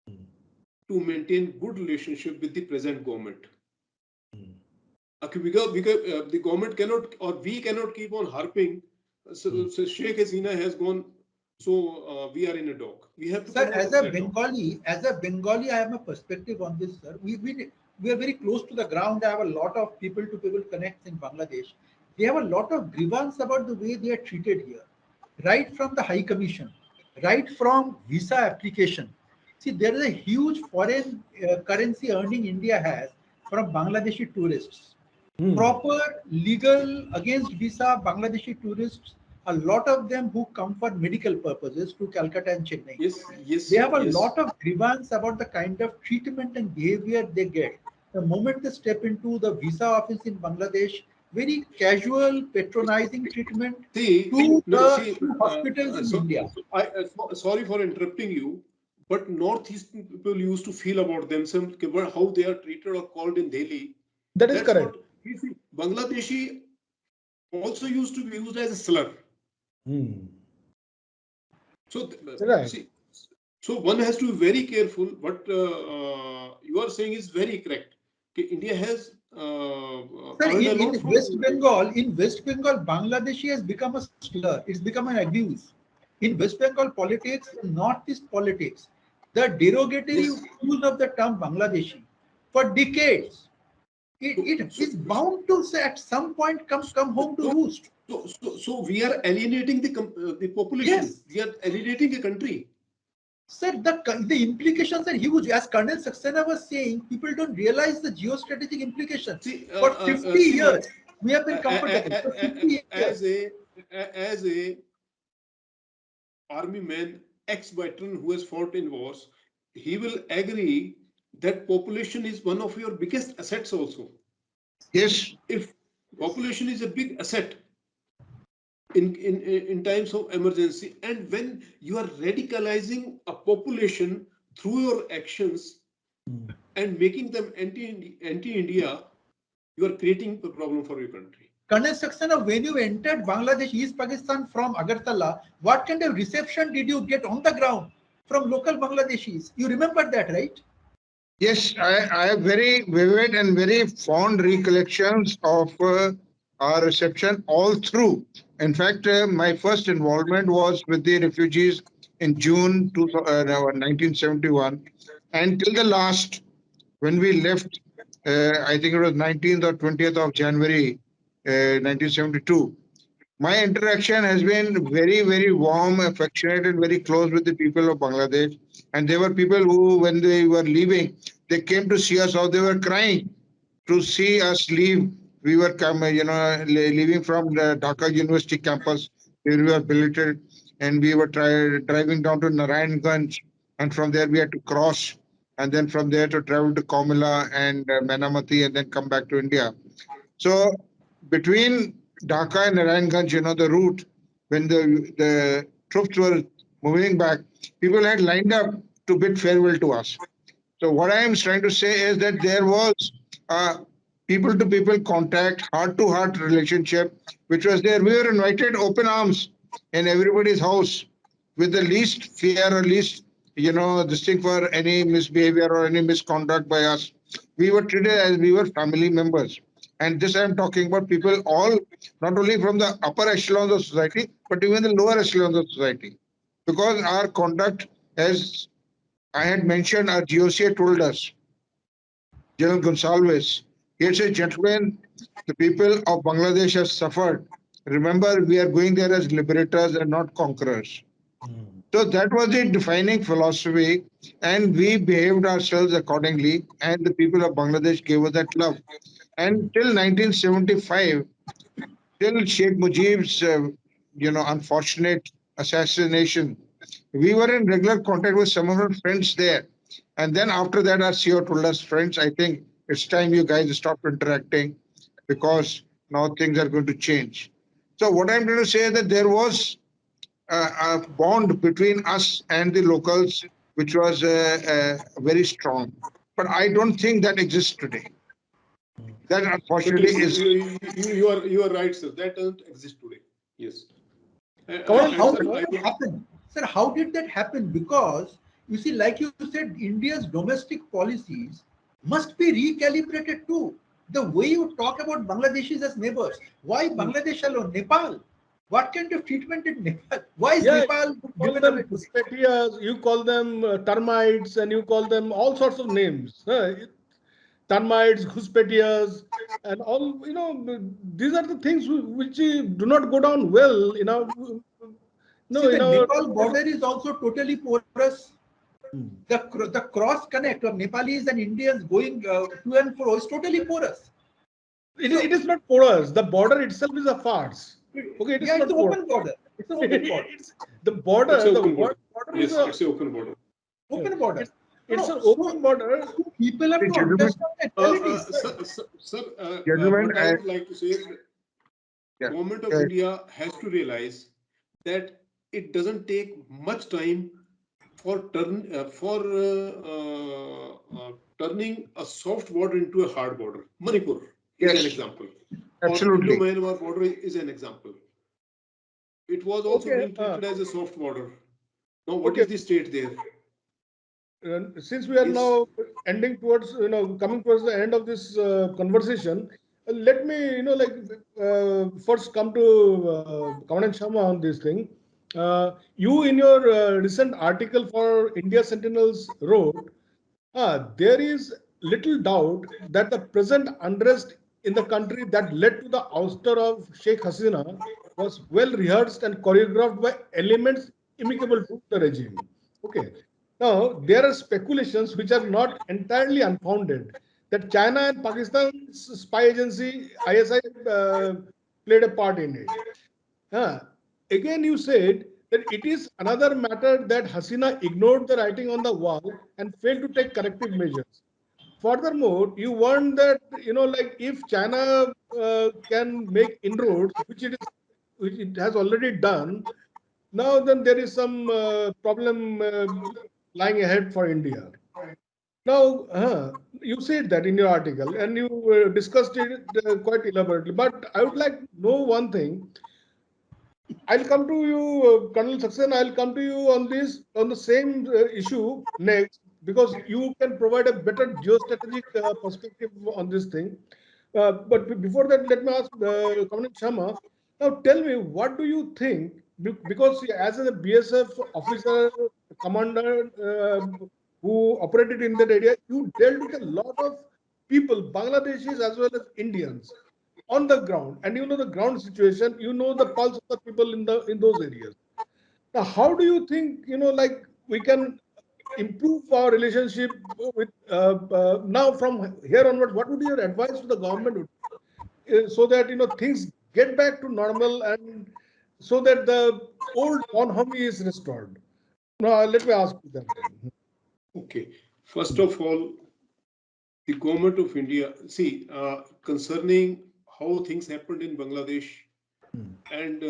to maintain good relationship with the present government. Because the government cannot or we cannot keep on harping. So Sheikh Hasina has gone. So we are in a dock. We have to Sir, come out of that dock. As a Bengali, I have a perspective on this, sir. We are very close to the ground. I have a lot of people to people connects in Bangladesh. They have a lot of grievance about the way they are treated here, right from the High Commission, right from visa application. See, there is a huge foreign currency earning India has from Bangladeshi tourists. Proper legal against visa Bangladeshi tourists, a lot of them who come for medical purposes to Calcutta and Chennai. They have a lot of grievance about the kind of treatment and behavior they get. The moment they step into the visa office in Bangladesh, very casual, patronizing treatment to hospitals in India. Sorry for interrupting you, but Northeastern people used to feel about themselves, how they are treated or called in Delhi. That is That's correct. what we see. Bangladeshi also used to be used as a slur. So Right. see, so one has to be very careful. What you are saying is very correct. Okay, India has Sir, earned a lot from In West Bengal, Bangladeshi has become a slur. It's become an abuse. In West Bengal politics, in Northeast politics, the derogatory yes. use of the term Bangladeshi for decades, it So, is bound to say at some point come home to so, roost. so we are alienating the population. Yes, We are alienating a country. sir, the implications are huge. As Colonel Saxena was saying, people don't realize the geostrategic implications. See, For 50 see, years, we have been comfortable. For 50 years. as a army man, ex-veteran who has fought in wars, he will agree that population is one of your biggest assets also. Yes. If population is a big asset in times of emergency, and when you are radicalizing a population through your actions and making them anti-India, you are creating a problem for your country. Colonel Saxena, when you entered Bangladesh, East Pakistan from Agartala, what kind of reception did you get on the ground from local Bangladeshis? You remember that, right? Yes, I have very vivid and very fond recollections of our reception all through. In fact, my first involvement was with the refugees in June 1971, and till the last, when we left, I think it was 19th or 20th of January, 1972. My interaction has been very, very warm, affectionate, and very close with the people of Bangladesh. And there were people who, when they were leaving, they came to see us, or they were crying to see us leave. We were leaving from the Dhaka University campus. We were billeted, and we were driving down to Narayanganj, and from there we had to cross. and then from there to travel to Komila and Manamati, and then come back to India. So between Dhaka and Narayanganj, the route, when the troops were moving back, people had lined up to bid farewell to us. So what I am trying to say is that there was a people-to-people contact, heart-to-heart relationship, which was there. We were invited open arms in everybody's house with the least fear or least, this thing for any misbehavior or any misconduct by us. We were treated as we were family members. And this I am talking about people all, not only from the upper echelons of society, but even the lower echelons of society. Because our conduct, as I had mentioned, our GOC had told us, General Gonsalves, he had said, gentlemen, the people of Bangladesh have suffered. Remember, we are going there as liberators and not conquerors. So that was the defining philosophy, and we behaved ourselves accordingly, and the people of Bangladesh gave us that love. And till 1975, till Sheikh Mujib's, unfortunate assassination, we were in regular contact with some of our friends there. And then after that, our CEO told us, friends, I think it's time you guys stop interacting because now things are going to change. So what I'm trying to say is that there was a bond between us and the locals, which was very strong. But I don't think that exists today. That But unfortunately is. you are right, sir. That doesn't exist today. Yes. So Commandant, how Sir, did that happen? Sir, how did that happen? Because you see, like you said, India's domestic policies must be recalibrated too. The way you talk about Bangladeshis as neighbors, why Bangladesh alone? Nepal? What kind of treatment did Nepal? Why is yeah, Nepal you call given away them today? Puspetias, you call them termites, and you call them all sorts of names. Termites, Ghuspetias, and all, these are the things which do not go down well in our, See, no, the in our. Nepal border is also totally porous. Hmm. The cross connect of Nepalis and Indians going to and fro is totally porous. It So, is not porous. The border itself is a farce. Okay, it is yeah, it's not an porous. open border. It's an open border. It's the border. it's an The open border. border is Yes, a. it's an open border. Open border. It's No, it's no. an So open border. people have to Gentlemen, understand the realities. Sir, gentlemen, what I would like to say is that yeah, government of yeah, India has to realize that it doesn't take much time for turning a soft border into a hard border. Manipur is an yes, example, or absolutely. Indo-Myanmar border is an example. It was also Okay. being treated as a soft border. Now, what Okay. is the state there? Since we are Yes. now ending towards, coming towards the end of this conversation, let me, first come to Commandant Sharma on this thing. You, in your recent article for India Sentinels, wrote, there is little doubt that the present unrest in the country that led to the ouster of Sheikh Hasina was well rehearsed and choreographed by elements amicable to the regime. Okay. Now, there are speculations which are not entirely unfounded that China and Pakistan's spy agency ISI played a part in it. Huh. Again, you said that it is another matter that Hasina ignored the writing on the wall and failed to take corrective measures. Furthermore, you warned that, like if China can make inroads, which it has already done, now then there is some problem lying ahead for India. Now, you said that in your article and you discussed it quite elaborately. But I would like to know one thing. I'll come to you, Colonel Saxena. I'll come to you on this, on the same issue next, because you can provide a better geostrategic perspective on this thing. But before that, let me ask Commandant Sharma. Now, tell me, what do you think? Because as a BSF officer, commander who operated in that area, you dealt with a lot of people, Bangladeshis as well as Indians on the ground, and you know the ground situation, you know the pulse of the people in those areas. Now, how do you think, like we can improve our relationship with now from here onwards? What would be your advice to the government so that things get back to normal and so that the old bonhomie is restored? Now, let me ask you that. Okay. First of all, the government of India, see, concerning how things happened in Bangladesh, and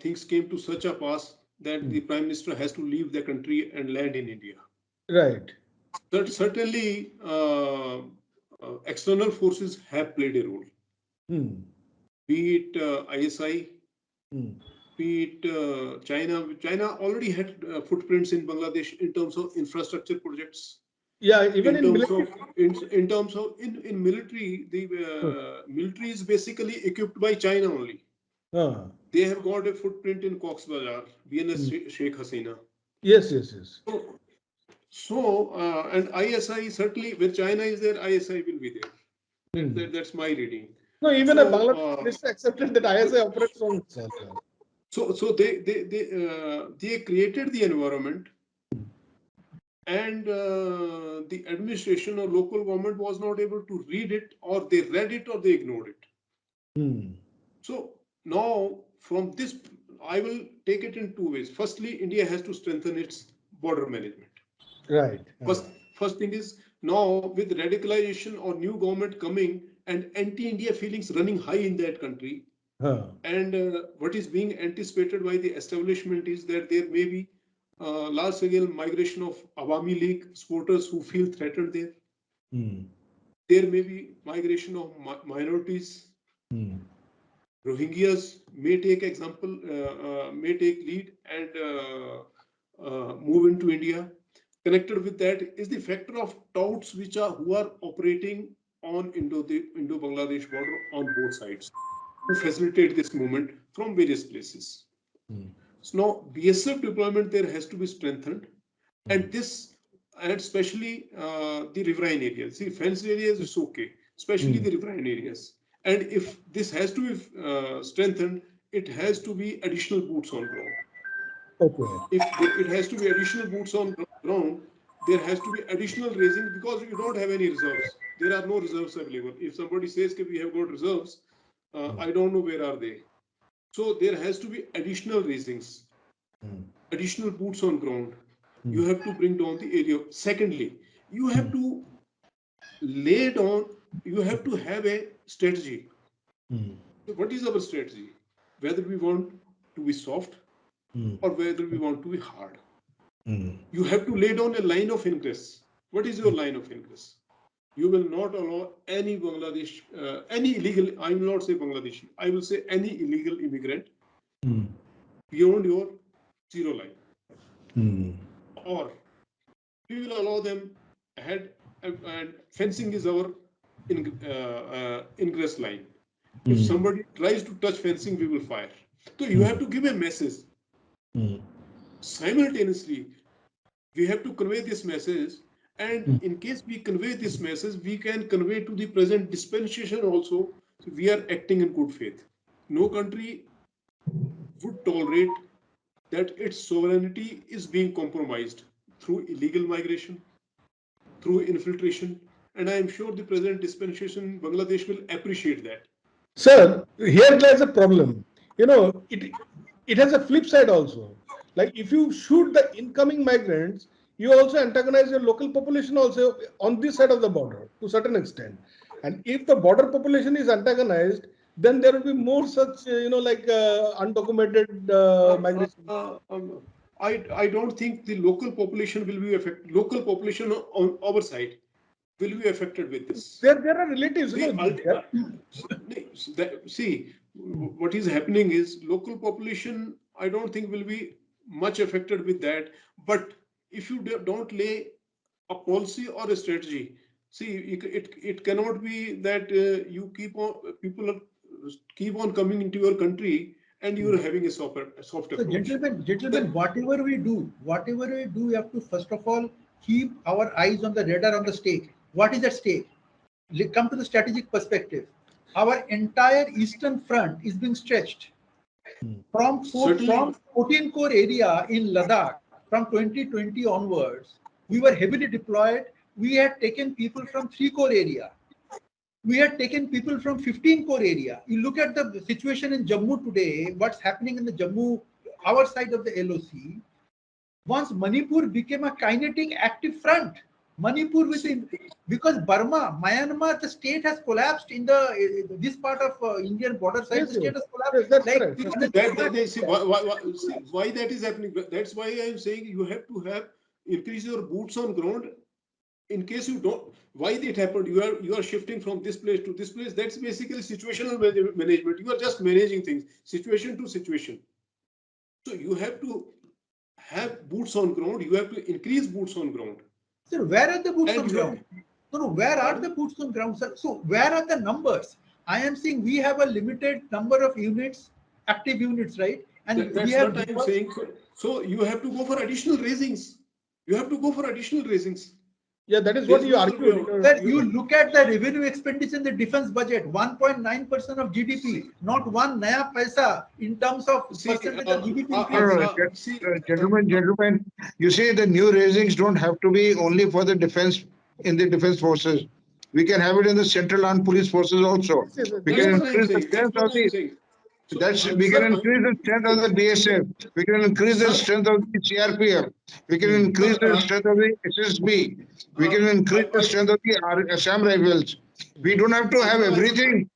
things came to such a pass that the Prime Minister has to leave the country and land in India. Right. Certainly, external forces have played a role. Be it ISI, be it China. China already had footprints in Bangladesh in terms of infrastructure projects. Yeah, even in military. military. In military, the military is basically equipped by China only. They have got a footprint in Cox's Bazar, BNS Sheikh Hasina. Yes, yes, yes. So and ISI, certainly where China is there, ISI will be there. That's my reading. No, even a Bangladesh accepted that ISI operates on itself. So they created the environment, and the administration or local government was not able to read it, or they read it or they ignored it. So now from this, I will take it in two ways. Firstly, India has to strengthen its border management. Right. First thing is, now with radicalization or new government coming and anti-India feelings running high in that country, and what is being anticipated by the establishment is that there may be large-scale migration of Awami League supporters who feel threatened there. There may be migration of minorities. Rohingyas may take lead and move into India. Connected with that is the factor of touts who are operating on Indo-Bangladesh border on both sides, who facilitate this movement from various places. So now BSF deployment there has to be strengthened, and especially the riverine areas. See, fenced areas is okay, especially the riverine areas. And if this has to be strengthened, it has to be additional boots on ground. Okay. If it has to be additional boots on ground, there has to be additional raising, because you don't have any reserves. There are no reserves available. If somebody says that we have got reserves, I don't know where are they. So there has to be additional raisings, additional boots on ground. You have to bring down the area. Secondly, you have to lay down, you have to have a strategy. So what is our strategy? Whether we want to be soft or whether we want to be hard. You have to lay down a line of ingress. What is your line of ingress? You will not allow any Bangladesh, any illegal, I will not say Bangladeshi, I will say any illegal immigrant beyond your zero line. Or we will allow them ahead, and fencing is our ingress line. If somebody tries to touch fencing, we will fire. So you have to give a message. Simultaneously, we have to convey this message, and in case we convey this message, we can convey to the present dispensation also. So we are acting in good faith. No country would tolerate that its sovereignty is being compromised through illegal migration, through infiltration, and I am sure the present dispensation in Bangladesh will appreciate that. Sir, here lies a problem. It has a flip side also. Like if you shoot the incoming migrants, you also antagonize your local population also on this side of the border to a certain extent. And if the border population is antagonized, then there will be more such, undocumented migration. I don't think the local population will be affected. Local population on our side will be affected with this. There are relatives. See, what is happening is local population, I don't think will be much affected with that. But if you don't lay a policy or a strategy, see, it cannot be that you people keep on coming into your country and you are having a soft approach. So gentlemen, whatever we do, we have to first of all keep our eyes on the radar on the stake. What is at stake? Come to the strategic perspective. Our entire eastern front is being stretched from 14 core area in Ladakh from 2020 onwards. We were heavily deployed. We had taken people from 3 core area. We had taken people from 15 core area. You look at the situation in Jammu today, what's happening in the Jammu, our side of the LOC. Once Manipur became a kinetic active front, Manipur within, because Burma, Myanmar, the state has collapsed in the this part of Indian border side. Yes, The state has yes, collapsed. that's Like correct. See why that is happening. That's why I am saying you have to have increase your boots on ground. In case you don't, why it happened? You are shifting from this place to this place. That's basically situational management. You are just managing things, situation to situation. So you have to have boots on ground. You have to increase boots on ground. sir, where are the boots And on you have, ground? No, no, where are the pardon? boots on ground, sir? So where are the numbers? I am saying we have a limited number of units, active units, right? And we That's have what I'm deployed. saying. So you have to go for additional raisings. You have to go for additional raisings. Yeah, that is There what is you no other way argued in out. Sir, your. you look at the revenue expenditure in the defense budget, 1.9% of GDP, not one naya paisa in terms of See, percentage of GDP No, increase. no, see, gentlemen, you see, the new raisings don't have to be only for the defense in the defense forces. We can have it in the central armed police forces also. Yes, yes, We yes, can that's what I'm increase the saying. That's strength what of I'm the saying. So, we can sir, increase the strength of the BSF. We can increase the sir, strength of the CRPF. We can Hmm. increase sir, the strength of the SSB. We can increase the strength of the Assam rifles. We don't have to have sir, everything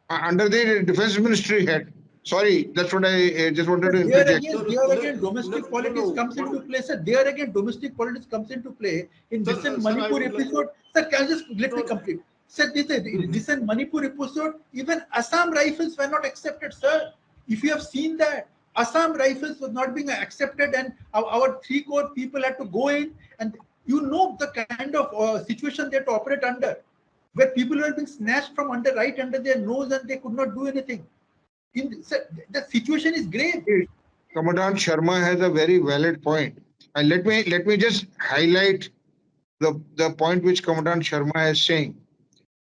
under the defense ministry head. Sorry, that's what I just wanted to interject. There again, domestic politics no. comes into play. Sir, there again, domestic politics comes into play. In recent Sir, I Manipur would like. episode, sir, can you just let me No, complete? Sir, this mhm. recent Manipur episode, even Assam rifles were not accepted, sir. If you have seen that, Assam rifles was not being accepted, and our 3 crore people had to go in, and you know the kind of situation they had to operate under, where people were being snatched from under right under their nose, and they could not do anything. Sir, the situation is grave. Commandant Sharma has a very valid point. And let me just highlight the point which Commandant Sharma is saying.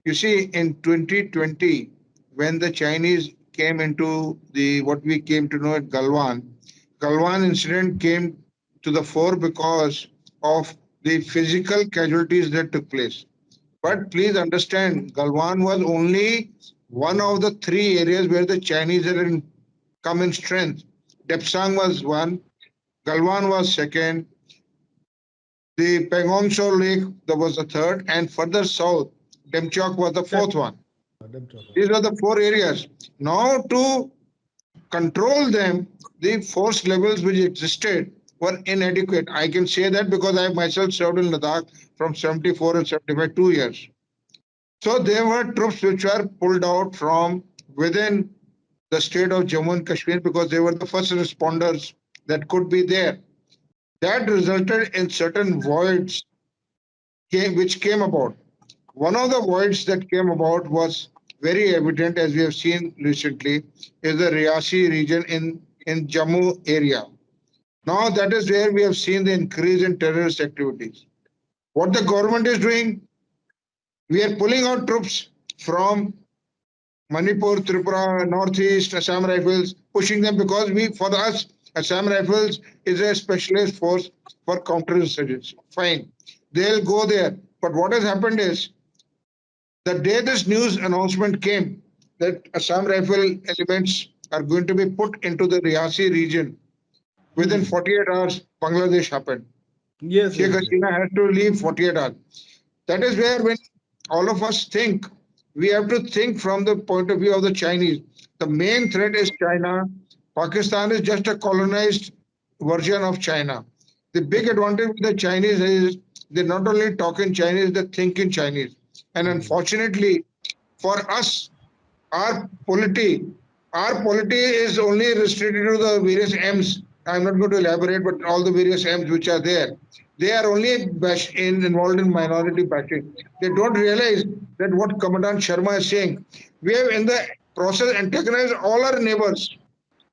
You see, in 2020, when the Chinese came into the what we came to know as Galwan incident came to the fore because of the physical casualties that took place. But please understand, Galwan was only one of the 3 areas where the Chinese had come in strength. Depsang was one, Galwan was second, the Pangong Shore Lake that was the third, and further south, Demchok was the fourth one. These are the 4 areas. Now, to control them, the force levels which existed were inadequate. I can say that because I myself served in Ladakh from 74 and 75, 2 years. So there were troops which were pulled out from within the state of Jammu and Kashmir because they were the first responders that could be there. That resulted in certain voids which came about. One of the voids that came about was very evident, as we have seen recently, is the Riasi region in Jammu area. Now that is where we have seen the increase in terrorist activities. What the government is doing, we are pulling out troops from Manipur, Tripura, Northeast, Assam Rifles, pushing them because for us, Assam Rifles is a specialized force for counterinsurgency. Fine. They'll go there. But what has happened is the day this news announcement came that Assam Rifle elements are going to be put into the Riasi region, within 48 hours, Bangladesh happened. Yes, Sheikh yes, yes. Hasina had to leave 48 hours. That is where, when all of us think, we have to think from the point of view of the Chinese. The main threat is China. Pakistan is just a colonized version of China. The big advantage with the Chinese is they not only talk in Chinese, they think in Chinese. And unfortunately, for us, our polity, our polity is only restricted to the various M's. I'm not going to elaborate, but all the various M's which are there, they are only involved in minority bashing. They don't realize that what Commandant Sharma is saying. We have in the process antagonized all our neighbors.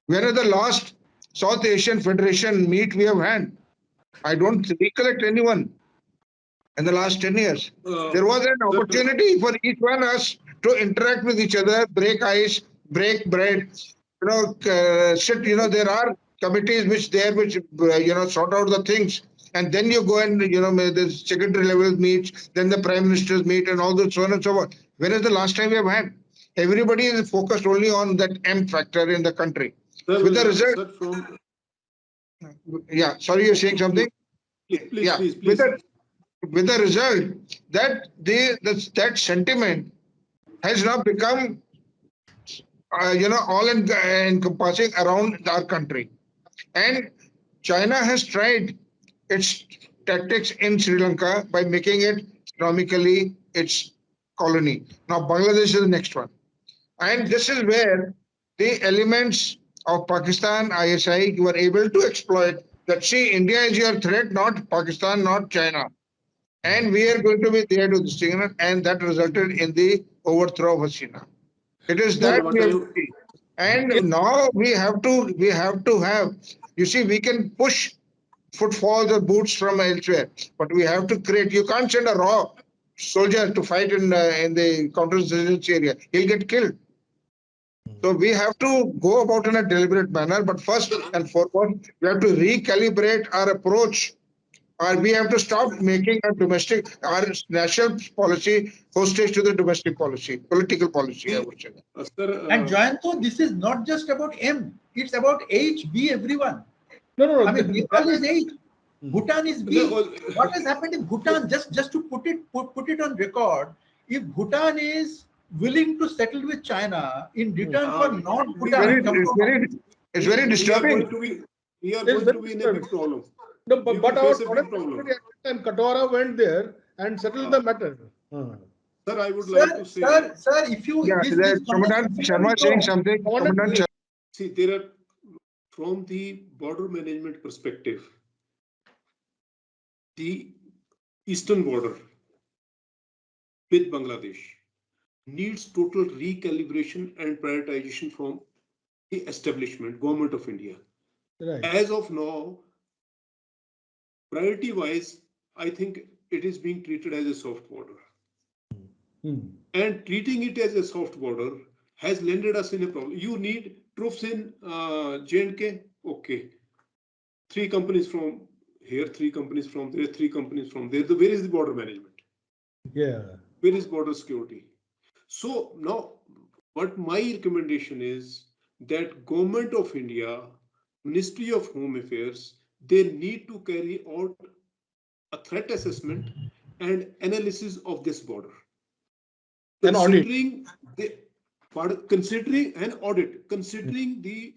When is the last South Asian Federation meet we have had? I don't recollect anyone in the last 10 years. There was an Sir, opportunity for each one of us to interact with each other, break ice, break bread, sit, there are committees which sort out the things. And then you go and, the secretary level meets, then the prime ministers meet and all that, so on and so forth. When is the last time we have had? Everybody is focused only on that M factor in the country. With the result, sir, from yeah, sorry, you're saying something? please, Yeah, please, with please. the with the result that that sentiment has now become all encompassing around our country. And China has tried its tactics in Sri Lanka by making it economically its colony. Now Bangladesh is the next one. And this is where the elements of Pakistan, ISI, were able to exploit that, see, India is your threat, not Pakistan, not China. And we are going to be there to this thing, and that resulted in the overthrow of Hasina. It is Sir, that what we have I to see. And now we have to have, you see, we can push footfalls or boots from elsewhere, but we have to create. You can't send a raw soldier to fight in the counterinsurgency area. He'll get killed. So we have to go about in a deliberate manner, but first and foremost, we have to recalibrate our approach, or we have to stop making our national policy hostage to the domestic policy, political policy, I would say. sir, And Jayanto, this is not just about M, it's about H, B, everyone. No. I mean, Nepal is H, Bhutan is B. No, What has happened in Bhutan? Just to put it on record, if Bhutan is willing to settle with China in return for non-Bhutan, It's very we are going disturbing. to be It's very in a big problem. No, We but will our face a foreign big problem. secretary and Katwara went there and settled the matter. Sir, I would like to say, sir, if you Yeah, this Commandant Sharma saying something. Commandant, see, there are, from the border management perspective, the eastern border with Bangladesh needs total recalibration and prioritization from the establishment, government of India. right. As of now, priority wise, I think it is being treated as a soft border. And treating it as a soft border has landed us in a problem. You need troops in J&K, okay. 3 companies from here, 3 companies from there, 3 companies from there. Where is the border management? Yeah. Where is border security? So now, what my recommendation is that Government of India, Ministry of Home Affairs, they need to carry out a threat assessment and analysis of this border. An audit. Considering an audit, considering the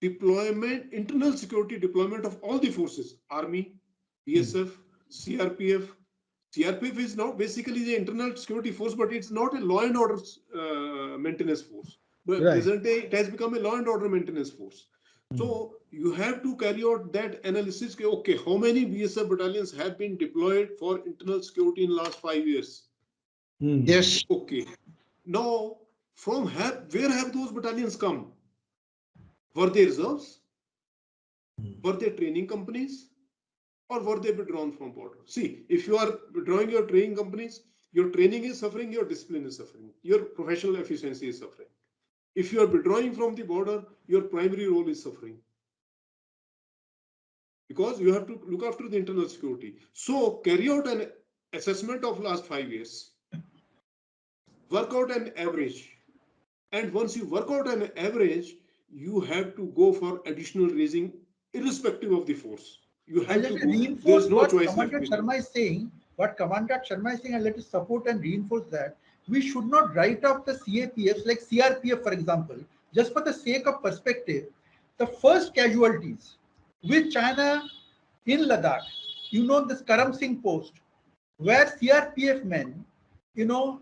deployment, internal security deployment of all the forces, Army, BSF, CRPF. CRPF is now basically the internal security force, but it's not a law and order maintenance force. But Right. present day, it has become a law and order maintenance force. So you have to carry out that analysis. Okay, how many BSF battalions have been deployed for internal security in last 5 years? Yes. Okay. Now, where have those battalions come? Were they reserves? Were they training companies? Or were they withdrawn from border? See, if you are withdrawing your training companies, your training is suffering, your discipline is suffering, your professional efficiency is suffering. If you are withdrawing from the border, your primary role is suffering. Because you have to look after the internal security. So carry out an assessment of last 5 years. Work out an average. And once you work out an average, you have to go for additional raising irrespective of the force. You have to go. There's no choice left with you. Sharma is saying, what Commandant Sharma is saying, and let us support and reinforce that. We should not write off the CAPFs, like CRPF, for example, just for the sake of perspective. The first casualties with China in Ladakh, this Karam Singh post, where CRPF men,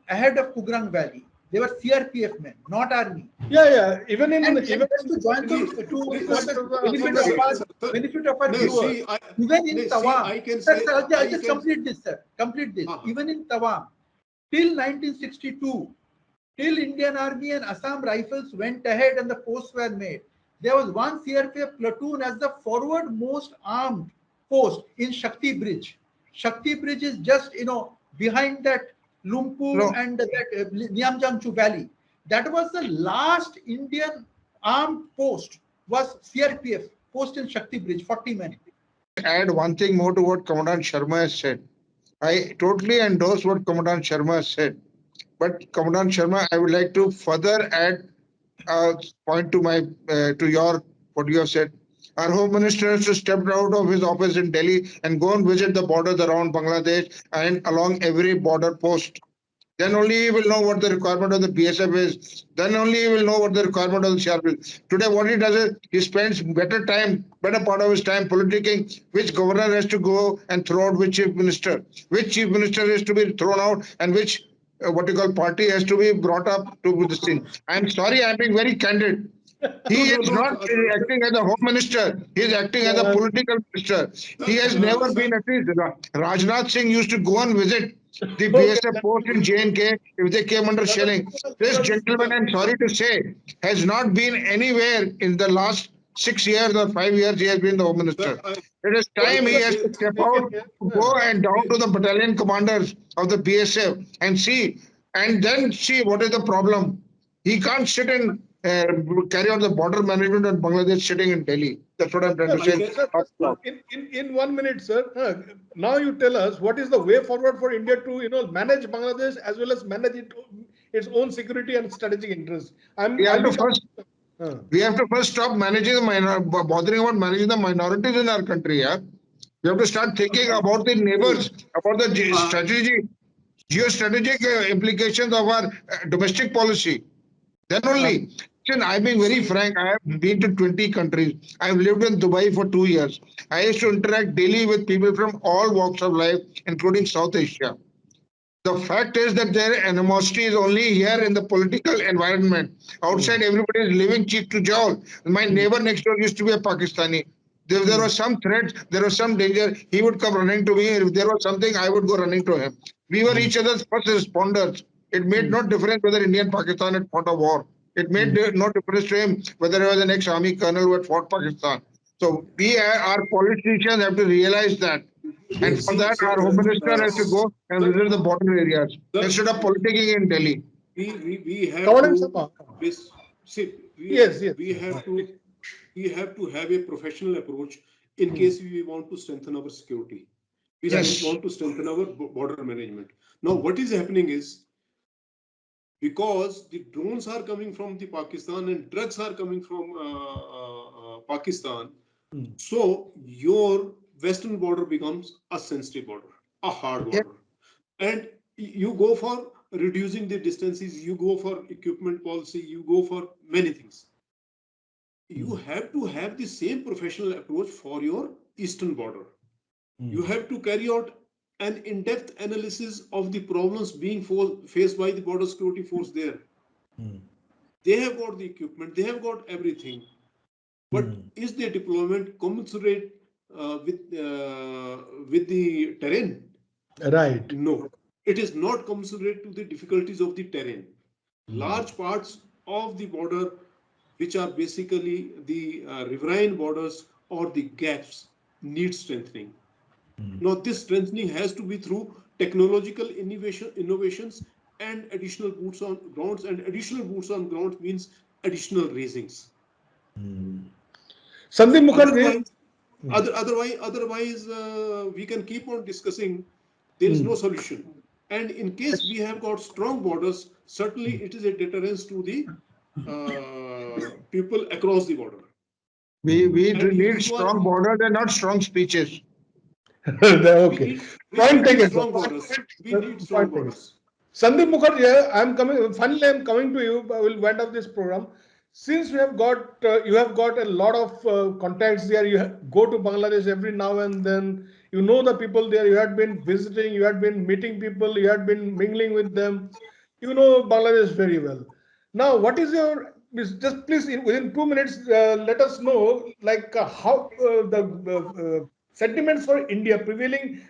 ahead of Kugrang Valley, they were CRPF men, not army. Yeah. Even in And just to join benefit of our viewers, even in Tawang, sir, I'll just complete this, sir. Complete this. Even in Tawang, till 1962, till Indian Army and Assam Rifles went ahead and the posts were made, there was one CRPF platoon as the forward-most armed post in Shakti Bridge. Shakti Bridge is just, behind that Lumpu and that Niamjangchu Valley. That was the last Indian armed post, was CRPF post in Shakti Bridge, 40 men. Add one thing more to what Commandant Sharma has said. I totally endorse what Commandant Sharma has said. But Commandant Sharma, I would like to further add a point to what you have said. Our Home Minister has to step out of his office in Delhi and go and visit the borders around Bangladesh and along every border post. Then only he will know what the requirement of the BSF is. Then only he will know what the requirement of the Sharma is. Today, what he does is he spends better part of his time politicking which governor has to go and throw out which chief minister is to be thrown out, and which what you call party has to be brought up to this thing. I'm sorry, I'm being very candid. He No, is no, not no. acting as a home minister. He is acting as a Uh, political minister. He has Sir, never been sir, at least. Rajnath Singh used to go and visit the okay. BSF post in J&K if they came under shelling. This gentleman, I'm sorry to say, has not been anywhere in the last 6 years or 5 years. He has been the home sir, minister. I It is What time is let he me the has say, to step making out, here? go and down please. to the battalion commanders of the BSF and see, and then see what is the problem. He can't sit and carry out the border management in Bangladesh sitting in Delhi. That's what I'm trying Sir, to I say. can, sir, uh, in 1 minute, sir. Now you tell us what is the way forward for India to manage Bangladesh as well as manage its own security and strategic interests. We I'll have be to coming. first Uh, we have to first stop managing the bothering about managing the minorities in our country. Yeah? We have to start thinking about the see, neighbors, about the uh, geostrategic implications of our domestic policy. Then uh, only. Listen, I'm being very see, frank. I have been to 20 countries. I've lived in Dubai for 2 years. I used to interact daily with people from all walks of life, including South Asia. The fact is that their animosity is only here in the political environment. Outside, mm, everybody is living cheek to jowl. My mm, neighbor next door used to be a Pakistani. If there mm, was some threat, there was some danger, he would come running to me. If there was something, I would go running to him. We were mm, each other's first responders. It made mm, no difference whether India and Pakistan had fought a war. It made mm. no difference to him whether he was an ex-army colonel who had fought Pakistan. So our politicians have to realize that. And for see, that, sir, our Home Minister has to go and sir, visit the border areas sir, instead of politicking in Delhi. we have Commandant to, Sabha. this, see, Yes, yes, we sir. have to, Please. we have to have a professional approach in Mm, case we want to strengthen our security. We Yes. want to strengthen our border management. Now, what is happening is, because the drones are coming from the Pakistan and drugs are coming from Pakistan, mm. so your western border becomes a sensitive border, a hard Yeah. border, and you go for reducing the distances, you go for equipment policy, you go for many things. You Mm, have to have the same professional approach for your eastern border. You mm, have to carry out an in-depth analysis of the problems being faced by the border security force there. mm, They have got the equipment, they have got everything, but mm. is their deployment commensurate with the terrain? Right. No, it is not commensurate to the difficulties of the terrain. Mm, Large parts of the border, which are basically the riverine borders or the gaps, need strengthening. mm. Now, this strengthening has to be through technological innovations and additional boots on grounds. And additional boots on ground means additional raisings. Sandeep Mukherjee. Otherwise, Mm, we can keep on discussing. There is no mm, solution. And in case we have got strong borders, certainly mm, it is a deterrence to the people across the border. mm. We And need you are strong borders and not strong speeches. Okay. we Point need taken, sir. strong borders. We need strong Point taken. borders. Sandeep Mukherjee, I'm coming. Finally, I'm coming to you. I will wind up this program. Since you have got a lot of contacts there. You go to Bangladesh every now and then. You know the people there. You had been visiting. You had been meeting people. You had been mingling with them. You know Bangladesh very well. Now, what is your just please within 2 minutes let us know like how the sentiments for India prevailing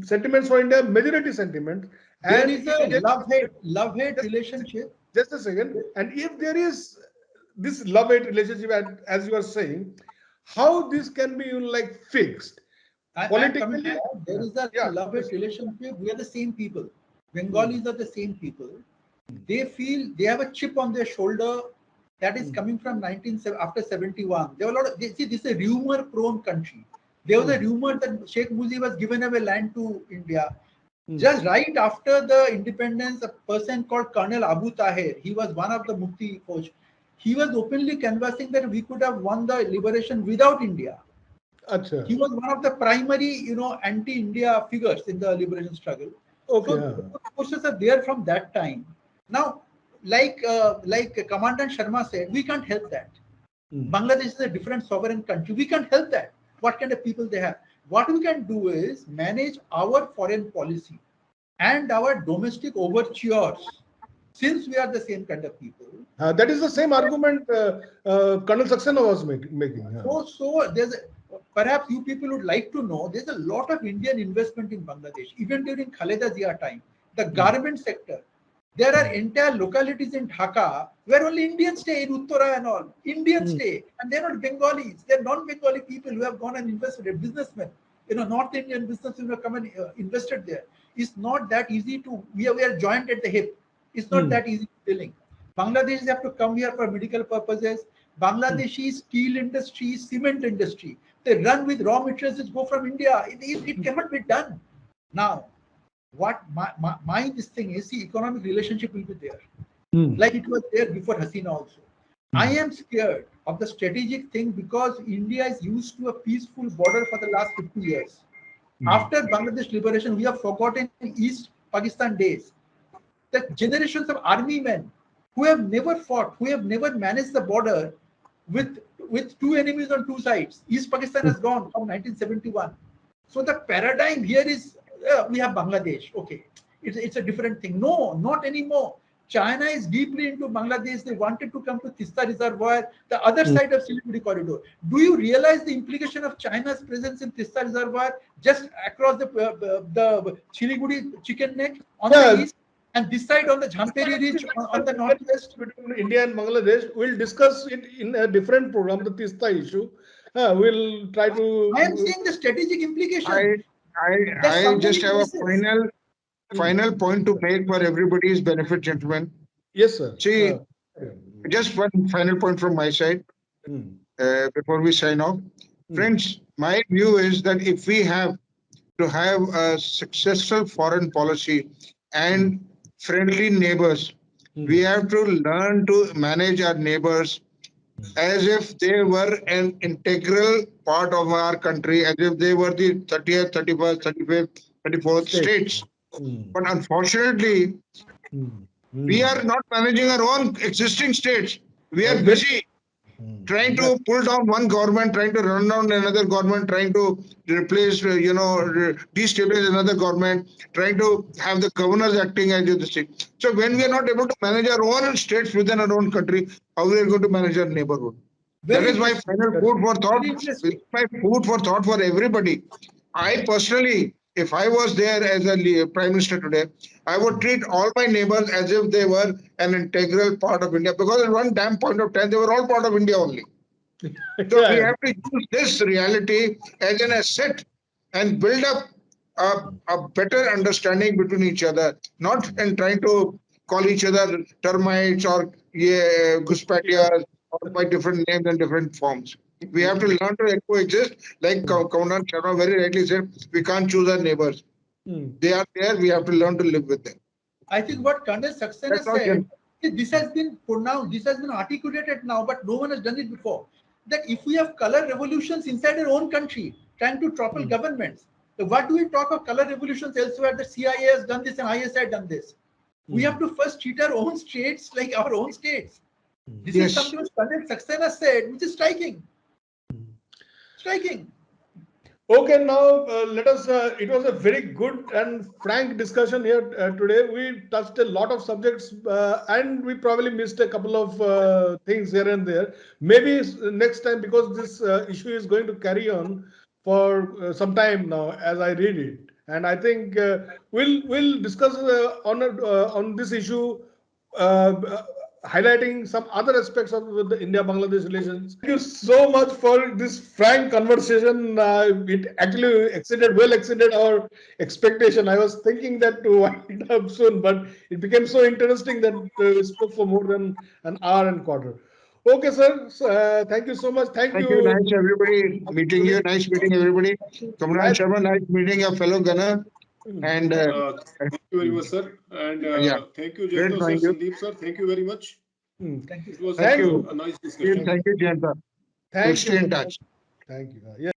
sentiments for India majority sentiments There and is if a there love-hate just, relationship. just a second and if there is this love-hate relationship as you are saying how this can be like fixed I'm coming to politically that. There is a yeah love-hate please. relationship. We are the same people. Hmm, Bengalis are the same people. They feel they have a chip on their shoulder that is hmm, coming from after 71. There were a lot of see this is a rumor-prone country. There was a hmm, rumor that Sheikh Muzi was given away land to India. hmm, Just right after the independence, a person called Colonel Abu Tahir, he was one of the Mufti Fauj. he was openly canvassing that we could have won the liberation without India. Acha. He was one of the primary, anti-India figures in the liberation struggle. Okay. So those forces are there from that time. Now, like Commandant Sharma said, we can't help that. Bangladesh is a different sovereign country. We can't help that. What kind of people they have? What we can do is manage our foreign policy and our domestic overtures. Since we are the same kind of people. That is the same argument Colonel Saxena was making. So there's perhaps you people would like to know there's a lot of Indian investment in Bangladesh, even during Khaleda Zia time. The garment sector. There are entire localities in Dhaka where only Indians stay, in Uttara and all. Indians stay, and they're not Bengalis. They're non-Bengali people who have gone and invested, businessmen. North Indian businesses have come and invested there. It's not that easy to. We are joined at the hip. It's not that easy to link. Bangladeshis have to come here for medical purposes. Bangladeshi steel industry, cement industry. They run with raw materials which go from India. It cannot be done. Now, what my this thing is, the economic relationship will be there. Like it was there before Hasina also. I am scared of the strategic thing because India is used to a peaceful border for the last 50 years. After Bangladesh liberation, we have forgotten East Pakistan days. The generations of army men who have never fought, who have never managed the border with two enemies on two sides. East Pakistan has gone from 1971. So the paradigm here is we have Bangladesh. Okay, it's a different thing. No, not anymore. China is deeply into Bangladesh. They wanted to come to Tista Reservoir, the other side of Siliguri corridor. Do you realize the implication of China's presence in Tista Reservoir just across the Siliguri chicken neck on the east? And this side on the Jhamperi Ridge on the northwest? Between India and Bangladesh, we'll discuss it in a different program, the Tista issue. We'll try to. I am saying the strategic implication. I just have a final point to make for everybody's benefit, gentlemen. Yes, sir. See, just one final point from my side before we sign off. Friends, my view is that if we have to have a successful foreign policy and friendly neighbors, we have to learn to manage our neighbors as if they were an integral part of our country, as if they were the 30th, 31st, 35th, 34th states. But unfortunately, we are not managing our own existing states. We are busy trying to pull down one government, trying to run down another government, trying to replace, destabilize another government, trying to have the governors acting as the state. So when we are not able to manage our own states within our own country, how we are going to manage our neighborhood? That is my final food for thought. My food for thought for everybody. I personally, if I was there as a Prime Minister today, I would treat all my neighbors as if they were an integral part of India, because at one damn point of time, they were all part of India only. So we have to use this reality as an asset and build up a better understanding between each other, not in trying to call each other termites or Guspatias or by different names and different forms. We have to learn to coexist. Like Commandant Sharma very rightly said, we can't choose our neighbors. They are there, we have to learn to live with them. I think what Colonel Saxena said, this has been pronounced, this has been articulated now, but no one has done it before. That if we have color revolutions inside our own country, trying to topple governments, what do we talk of color revolutions elsewhere? The CIA has done this and ISI has done this. We have to first treat our own states like our own states. This is something which Colonel Saxena said, which is striking. Striking. Okay, now let us. It was a very good and frank discussion here today. We touched a lot of subjects, and we probably missed a couple of things here and there. Maybe next time, because this issue is going to carry on for some time now, as I read it, and I think we'll discuss on this issue. Highlighting some other aspects of the India-Bangladesh relations. Thank you so much for this frank conversation. It actually well exceeded our expectation. I was thinking that to wind up soon, but it became so interesting that we spoke for more than an hour and quarter. Okay, sir. So, thank you so much. Thank you. Nice everybody meeting you. Nice meeting everybody. Commandant Sharma, nice meeting your fellow gunner. And thank you very much, sir. And thank you, Jayanta sir, Sandeep sir. Thank you very much. Hmm. Thank you. It was Thank a you. nice discussion. Thank you, Jayanta. We'll Thank stay in you. touch. Thank you. Yes.